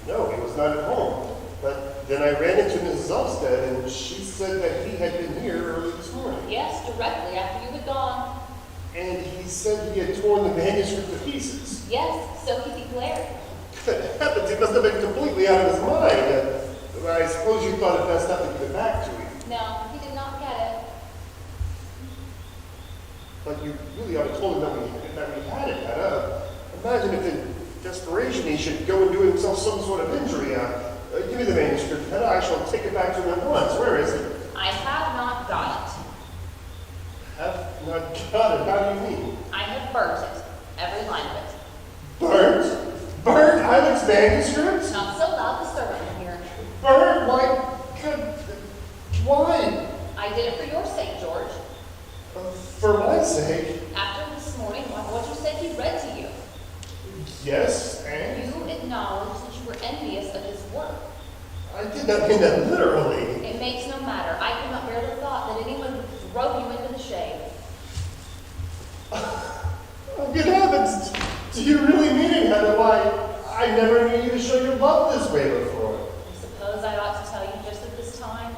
No, he was not at home. But then I ran into Mrs. Elstead, and she said that he had been here early this morning. Yes, directly after you had gone. And he said he had torn the manuscript to pieces. Yes, so he declared. Good heavens, he must have been completely out of his mind. I suppose you thought it best not to give it back to him. No, he did not get it. But you really ought to told him that we had it. Imagine if in desperation he should go and do himself some sort of injury. Give me the manuscript, Hedda. I shall take it back to him at once. Where is it? I have not got it. Have not got it. How do you mean? I have burnt it. Every line of it. Burnt? Burnt Alex manuscript? Not so loud, the servant in here. Burnt? Why? Good. Why? I did it for your sake, George. For my sake, After this morning, what you said he read to you. yes, and You acknowledged that you were envious of his work. I did not mean that literally. It makes no matter. I could not bear the thought that anyone would throw you into the shade. Oh, good heavens, do you really mean it, Hedda? Why, I never knew you to show your love this way before. I suppose I ought to tell you just at this time.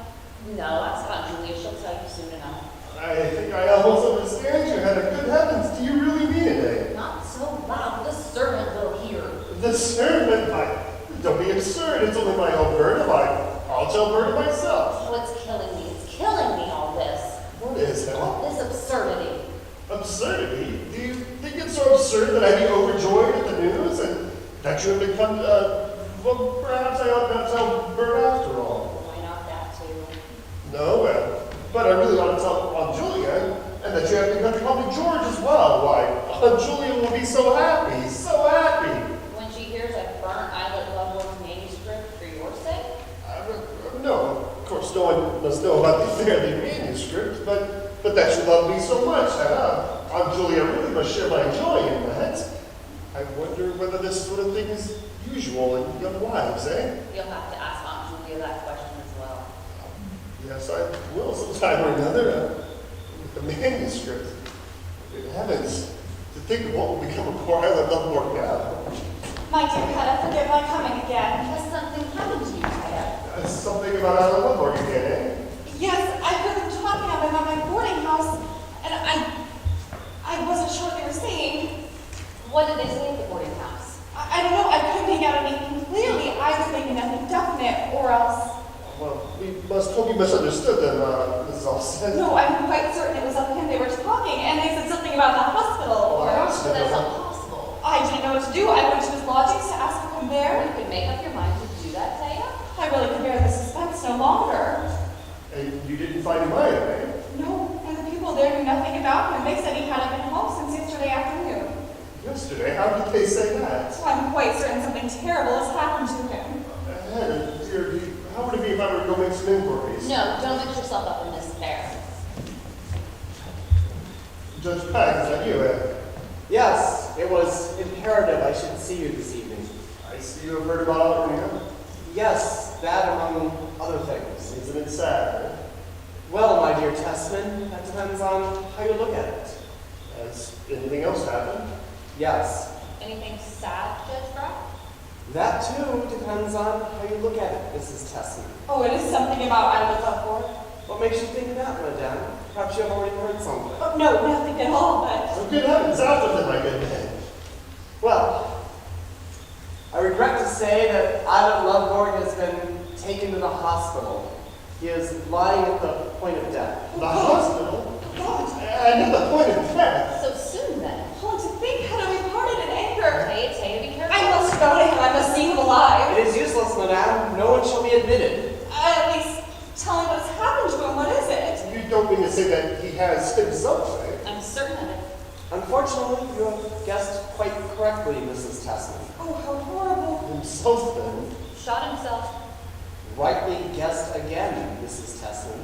No, ask Aunt Julia. She'll tell you soon enough. I think I almost understand you, Hedda. Good heavens, do you really mean it, eh? Not so loud. The servant will hear. The servant? Don't be absurd. It's only my own Berta. I'll tell Berta myself. Oh, it's killing me. It's killing me, all this. What is that? All this absurdity. Absurdity? Do you think it's so absurd that I'd be overjoyed at the news and that you have become, well, perhaps I ought not tell Berta after all. Why not that, too? No, but I really ought to tell Aunt Julia, and that you have begun to call me George as well. Why, Aunt Julia will be so happy, so happy. When she hears I burnt Eilert Lovelock's manuscript for your sake? No, of course, no one must know about the Fairley manuscript, but that you love me so much, Aunt Julia really must share my joy in that. I wonder whether this sort of thing is usual in young wives, eh? You'll have to ask Aunt Julia that question as well. Yes, I will sometime or another. With the manuscript. Good heavens, to think of what will become of poor Eilert Lovelock now. My dear Hedda, forgive my coming again. Has something happened to you, Hedda? Something about Eilert Lovelock again, eh? Yes, I heard them talking of him at my boarding house, and I wasn't sure what they were saying. What did they say at the boarding house? I don't know, I couldn't make out anything clearly, either maybe nothing definite, or else... Well, we must hope you misunderstood them, Mrs. Alston. No, I'm quite certain it was of him they were talking, and they said something about the hospital, or... hospital? That's not possible. I didn't know what to do. I went to his lodgings to ask for him there. You could make up your mind to do that, Thea? I really could bear the suspense no longer. And you didn't find him either, eh? No, and the people there knew nothing about him. They said he hadn't been home since yesterday afternoon. Yesterday? How did they say that? So I'm quite certain something terrible has happened to him. Hedda, dear, how would it be if I were to go make some inquiries? No, don't mix yourself up in this affair. Judge Pack, is that you, eh? Yes, it was imperative I should see you this evening. I see you have heard about Alberina. Yes, that among other things. Isn't it sad, eh? Well, my dear Tessman, that depends on how you look at it. Has anything else happened? Yes, Anything sad, Judge Brock? that too depends on how you look at it, Mrs. Tessman. Oh, it is something about I was up for. What makes you think that, Madame? Perhaps you have already heard something. Oh, no, nothing at all, but... Oh, good heavens, out with it, my good man. Well, I regret to say that Eilert Lovelock has been taken to the hospital. He is lying at the point of death. The hospital? God, And at the point of death. So soon then. oh, to think how we parted in anger. Taya, be careful. I must go to him. I must see him alive. It is useless, Madame. No one shall be admitted. At least tell him what's happened to him. What is it? You don't mean to say that he has himself, eh? I'm certain of it. Unfortunately, you have guessed quite correctly, Mrs. Tessman. Oh, how horrible. Himself, then? Shot himself. Rightly guessed again, Mrs. Tessman.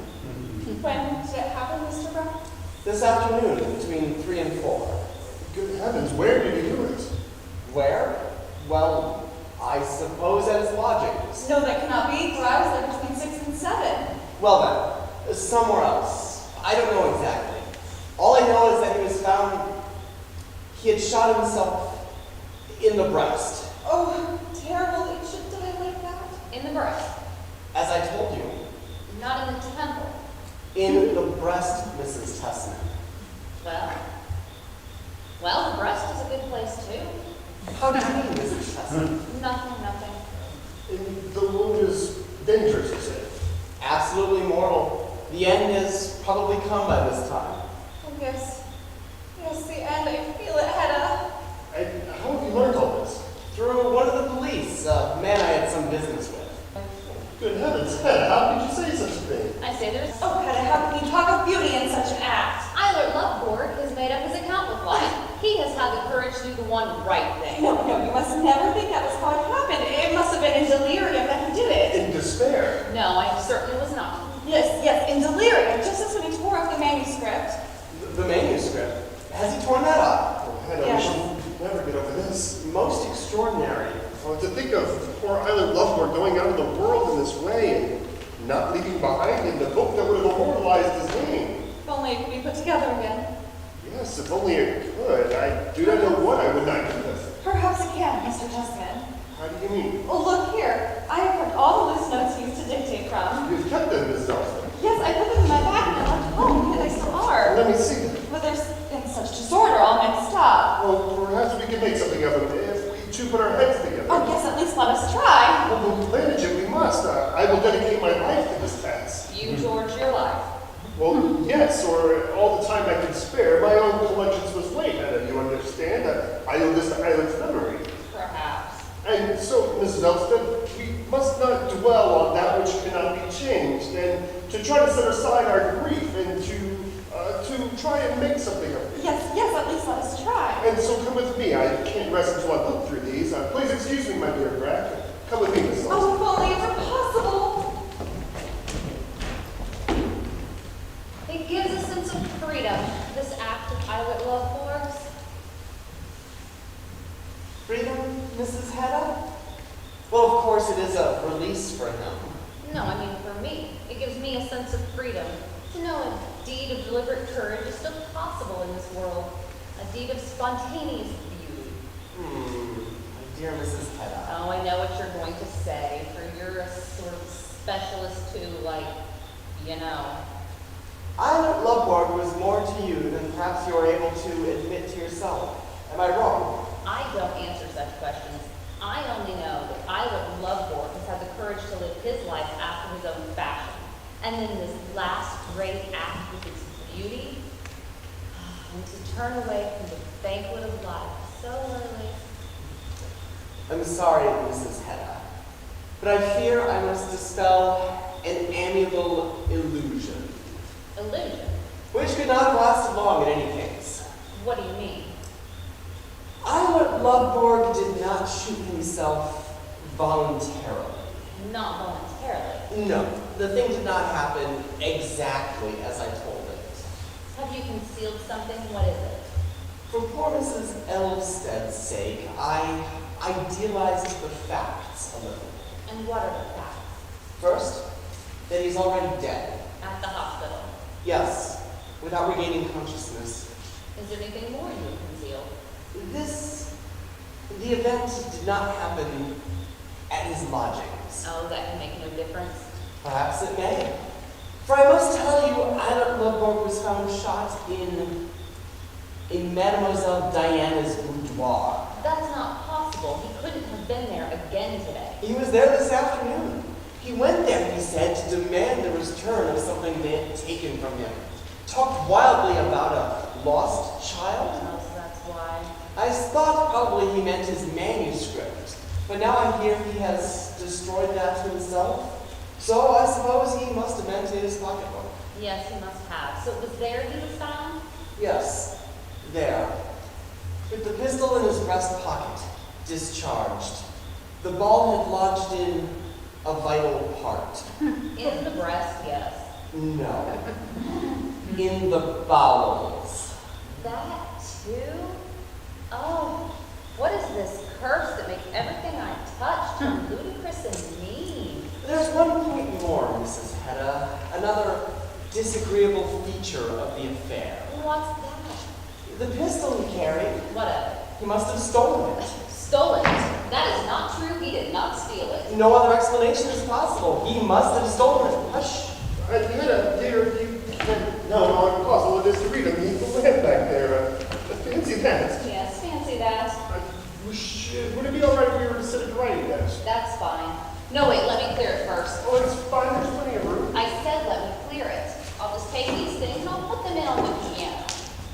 When did it happen, Mr. Brown? This afternoon, between 3 and 4. Good heavens, where did he do it? Where? Well, I suppose at his lodgings. No, that cannot be, for I was there between 6 and 7. Well then, somewhere else. I don't know exactly. All I know is that he was found, he had shot himself in the breast. Oh, terrible that you should die like that. In the breast. As I told you, Not in the temple. in the breast, Mrs. Tessman. Well, the breast is a good place too. How do you mean, Mrs. Tessman? Nothing. And the wound is dangerous, you say? Absolutely mortal. The end has probably come by this time. Oh, yes. Yes, the end. I feel it, Hedda. And how have you learned all this? Through one of the police, a man I had some business with. Good heavens, Hedda, how could you say such a thing? I say there's... Oh, Hedda, how can you talk of beauty in such an act? Eilert Lovelock has made up his account with life. He has had the courage to do the one right thing. No, you must never think that was how it happened. It must have been in delirium that he did it. In despair. No, I certainly was not. Yes, in delirium, just as when he tore up the manuscript. The manuscript. manuscript. Has he torn that up? Oh, Hedda, we should never get over this. Most extraordinary. Well, to think of poor Island Lovemore going out of the world in this way and not leaving behind him the book that would have immortalized his name. If only it could be put together again. Yes, if only it could. I do not know what I would not do with. Perhaps it can, Mr. Testman. How do you mean? Well, look here. I have kept all the loose notes he used to dictate from. You've kept them, Miss Dawson. Yes, I put them in my bag when I left home, and they still are. Let me see them. But they're in such disorder, all mixed up. Well, perhaps we can make something of them if we two put our heads together. Oh, yes, at least let us try. Well, we'll manage it. We must. I will dedicate my life to this task. You, George, your life. Well, yes, or all the time I can spare. My own collections was way ahead of you, understand? I owe this to Island's memory. Perhaps. And so, Mrs. Elspeth, we must not dwell on that which cannot be changed, and to try to set aside our grief and to try and make something of it. Yes, at least let us try. And so come with me. I can't rest until I look through these. Please excuse me, my dear Brack. Come with me, Mrs. Elspeth. Oh, if only it were possible. It gives a sense of freedom, this act of Islet Love Forks. Freedom, Mrs. Hedda? Well, of course, it is a release for him. No, I mean for me. It gives me a sense of freedom. To know a deed of deliberate courage is still possible in this world. A deed of spontaneous beauty. My dear Mrs. Hedda. Oh, I know what you're going to say, for you're a sort of specialist too, like, you know. Islet Loveborg was more to you than perhaps you are able to admit to yourself. Am I wrong? I don't answer such questions. I only know that Islet Loveborg has had the courage to live his life after his own fashion. And then this last great act with its beauty, and to turn away from the banquet of life so early. I'm sorry, Mrs. Hedda, but I fear I must dispel an amiable illusion. Illusion? Which could not have lasted long in any case. What do you mean? Islet Loveborg did not shoot himself voluntarily. Not voluntarily. No, the thing did not happen exactly as I told it. Have you concealed something? What is it? For poor Mrs. Elvsted's sake, I idealized the facts a little. And what are the facts? First, that he's already dead. At the hospital. Yes, without regaining consciousness. Is there anything more you conceal? The event did not happen at his lodgings. Oh, that can make no difference. Perhaps it may. For I must tell you, Islet Loveborg was found shot in Mademoiselle Diana's boudoir. That's not possible. He couldn't have been there again today. He was there this afternoon. He went there, he said, to demand the return of something they had taken from him. Talked wildly about a lost child. Oh, so that's why. I thought probably he meant his manuscript, but now I hear he has destroyed that himself. So I suppose he must have meant his pocketbook. Yes, he must have. So it was there he was found? Yes, there. With the pistol in his breast pocket, discharged. The ball had lodged in a vital part. In the breast, yes. No. In the bowels. That too? Oh, what is this curse that makes everything I touch turn ludicrous and mean? There's one point more, Mrs. Hedda. Another disagreeable feature of the affair. What's that? The pistol he carried, What of it? he must have stolen it. Stolen it? That is not true. He did not steal it. No other explanation is possible. He must have stolen it. Hush. Hedda, dear, you can't. No, impossible. It is to read him. He's the land back there. Fancy that. Yes, fancy that. Would it be all right if we were to sit at the writing desk? That's fine. No, wait, let me clear it first. Oh, it's fine. There's plenty of room. I said let me clear it. I'll just take these things and I'll put them in on the piano.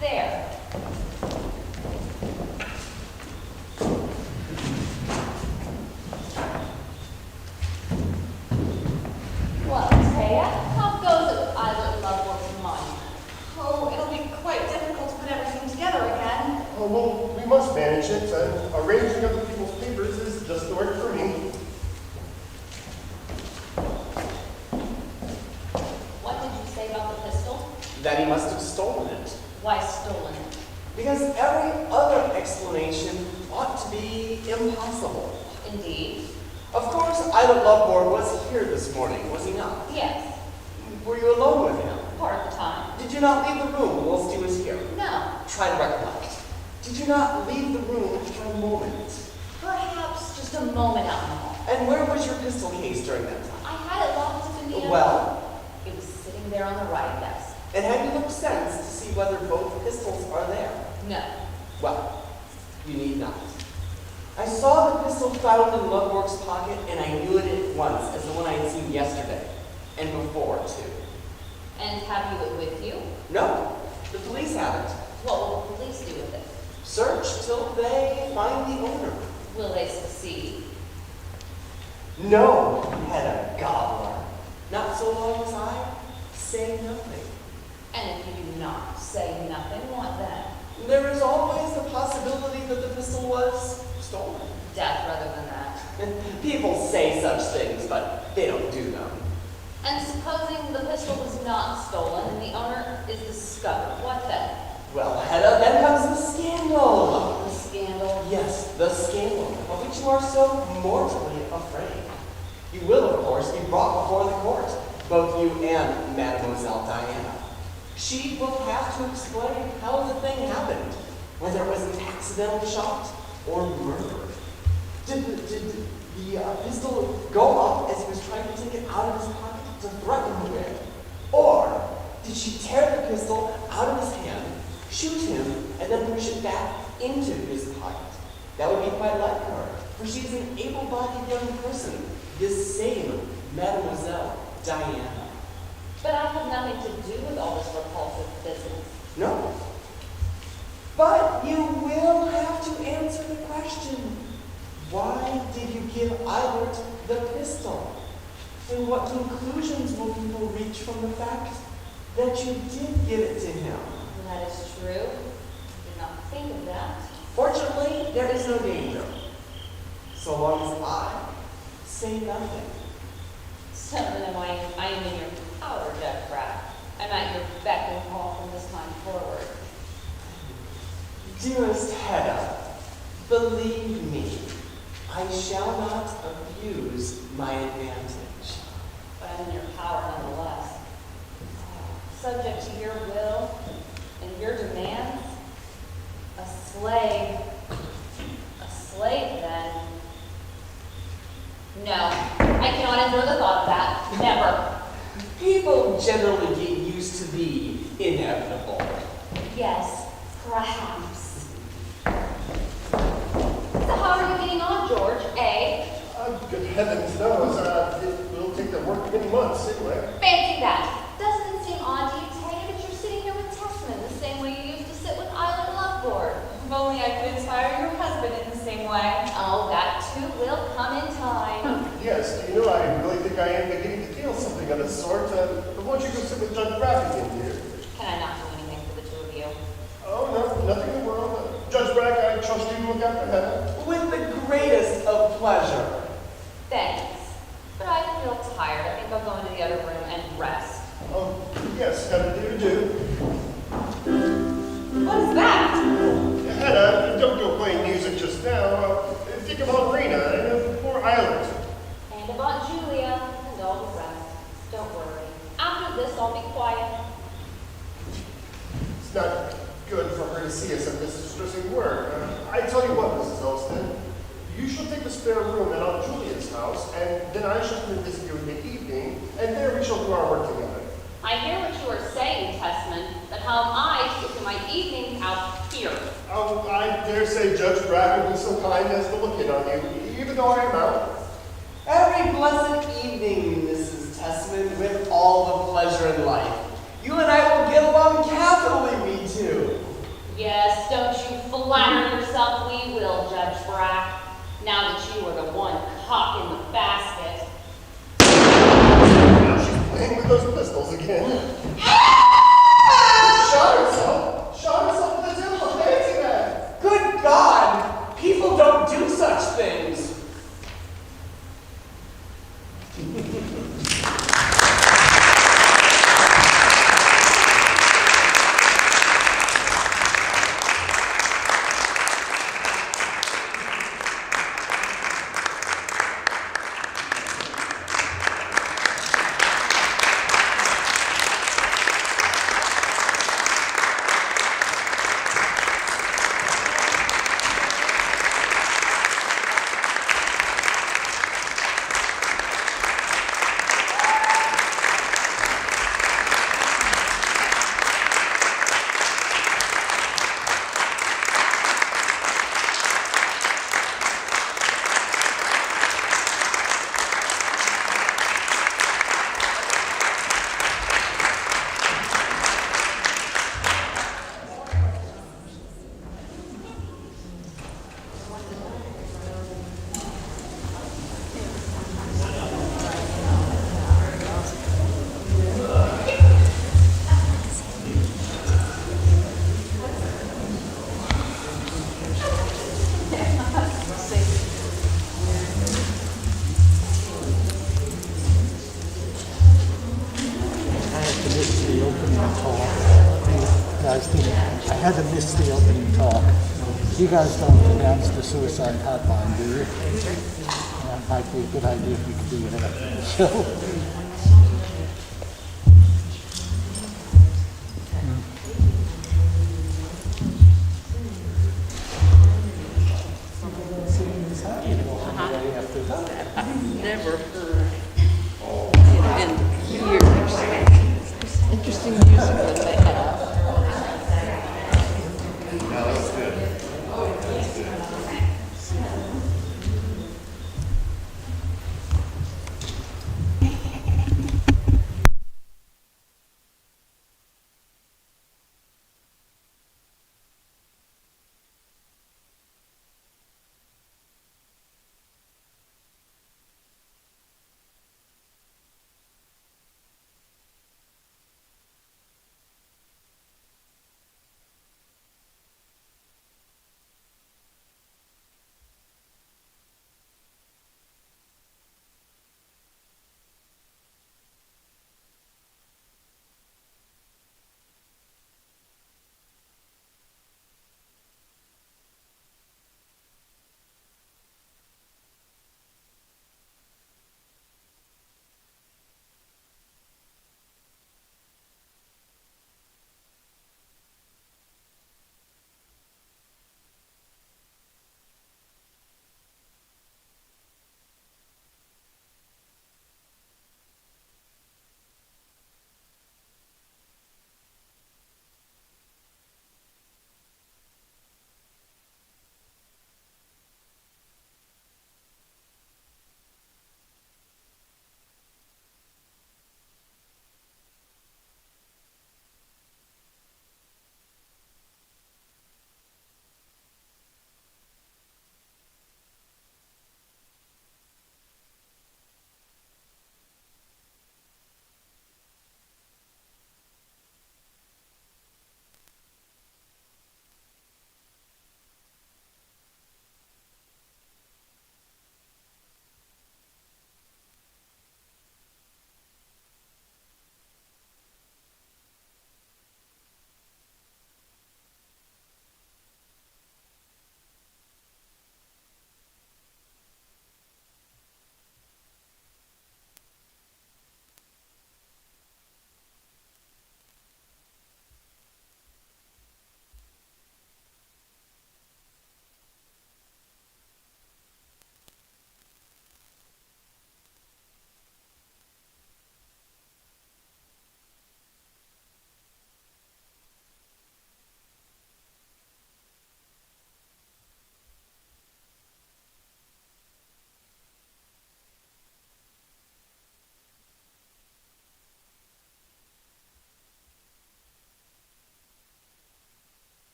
There. Well, Taya, how goes it with Islet Loveborg's monument? Oh, it'll be quite difficult to put everything together again. Oh, well, we must manage it. Arranging other people's papers is just the work for me. What did you say about the pistol? That he must have stolen it. Why stolen? stolen it? Because every other explanation ought to be impossible. Indeed. Of course, Isla Lovemore was here this morning, was he not? Yes, Were you alone with him? part of the time. Did you not leave the room whilst he was here? No, Try to recollect. Did you not leave the room for a moment? perhaps just a moment out in the hall. And where was your pistol case during that time? I had it locked in the Well, It was sitting there on the writing desk. and have you looked since to see whether both pistols are there? No. Well, you need not. I saw the pistol found in Lovework's pocket, and I knew it at once as the one I had seen yesterday, and before, too. And have you it with you? No, the police have it. What will the police do with it? Search till they find the owner. Will they succeed? No, Hedda Gabler. Not so long as I say nothing. And if you do not say nothing, what then? There is always the possibility that the pistol was stolen. Death rather than that. And people say such things, but they don't do them. And supposing the pistol was not stolen and the owner is discovered, what then? Well, Hedda, then comes the scandal. The scandal? Yes, the scandal of which you are so mortally afraid. You will, of course, be brought before the court, both you and Mademoiselle Diana. She will have to explain how the thing happened, whether it was an accidental shot or murder. Did the pistol go up as he was trying to take it out of his pocket to threaten her with? Or did she tear the pistol out of his hand, shoot him, and then push it back into his pocket? That would be quite like her, for she is an able-bodied young person, this same Mademoiselle Diana. But I have nothing to do with all this repulsive business. No. But you will have to answer the question. Why did you give Eilert the pistol? And what conclusions will people reach from the fact that you did give it to him? That is true. I did not think of that. Fortunately, there is no danger. So long as I say nothing. So then I am in your power, Judge Brack. I'm at your beck and call from this time forward. Dearest Hedda, believe me, I shall not abuse my advantage. But I'm in your power nonetheless. Subject to your will and your demands. A slave. A slave, then. No, I cannot endure the thought of that. Never. People generally get used to the inevitable. Yes, perhaps. So how are you getting on, George? Eh? Good heavens knows, it will take the work many months anyway. Fancy that. Doesn't it seem odd to you, Tay, that you're sitting here with Tessman the same way you used to sit with Isla Loveboard? If only I could inspire your husband in the same way. Oh, that too will come in time. Yes, do you know, I really think I am beginning to feel something of the sort. But won't you go sit with Judge Brack again, dear? Can I not do anything for the two of you? Oh, no, nothing in the world. Judge Brack, I trust you to look after Hedda. With the greatest of pleasure. Thanks. But I feel tired. I think I'll go into the other room and rest. Oh, yes, Hedda, do. What is that? Hedda, don't go playing music just now. Think of Rena and poor Eilert. And of Aunt Julia and all the rest. Don't worry. After this, I'll be quiet. It's not good for her to see us at this distressing work. I tell you what, Mrs. Elston, you shall take the spare room at Aunt Julia's house, and then I shall come and visit you in the evening, and there we shall do our work together. I hear what you are saying, Tessman, but how am I to do my evenings out here? Oh, I dare say Judge Brack will be so kind as to look in on you, even though I am out. Every blessed evening, Mrs. Tessman, with all the pleasure in life. You and I will get along capitally, we two. Yes, don't you flatter yourself we will, Judge Brack, now that you are the one cock in the basket. Now she's playing with those pistols again. Shot herself with a temple, fancy that. Good God! People don't do such things. the opening talk. You guys don't announce the suicide hotline, do you? That might be a good idea if we could do it after the show.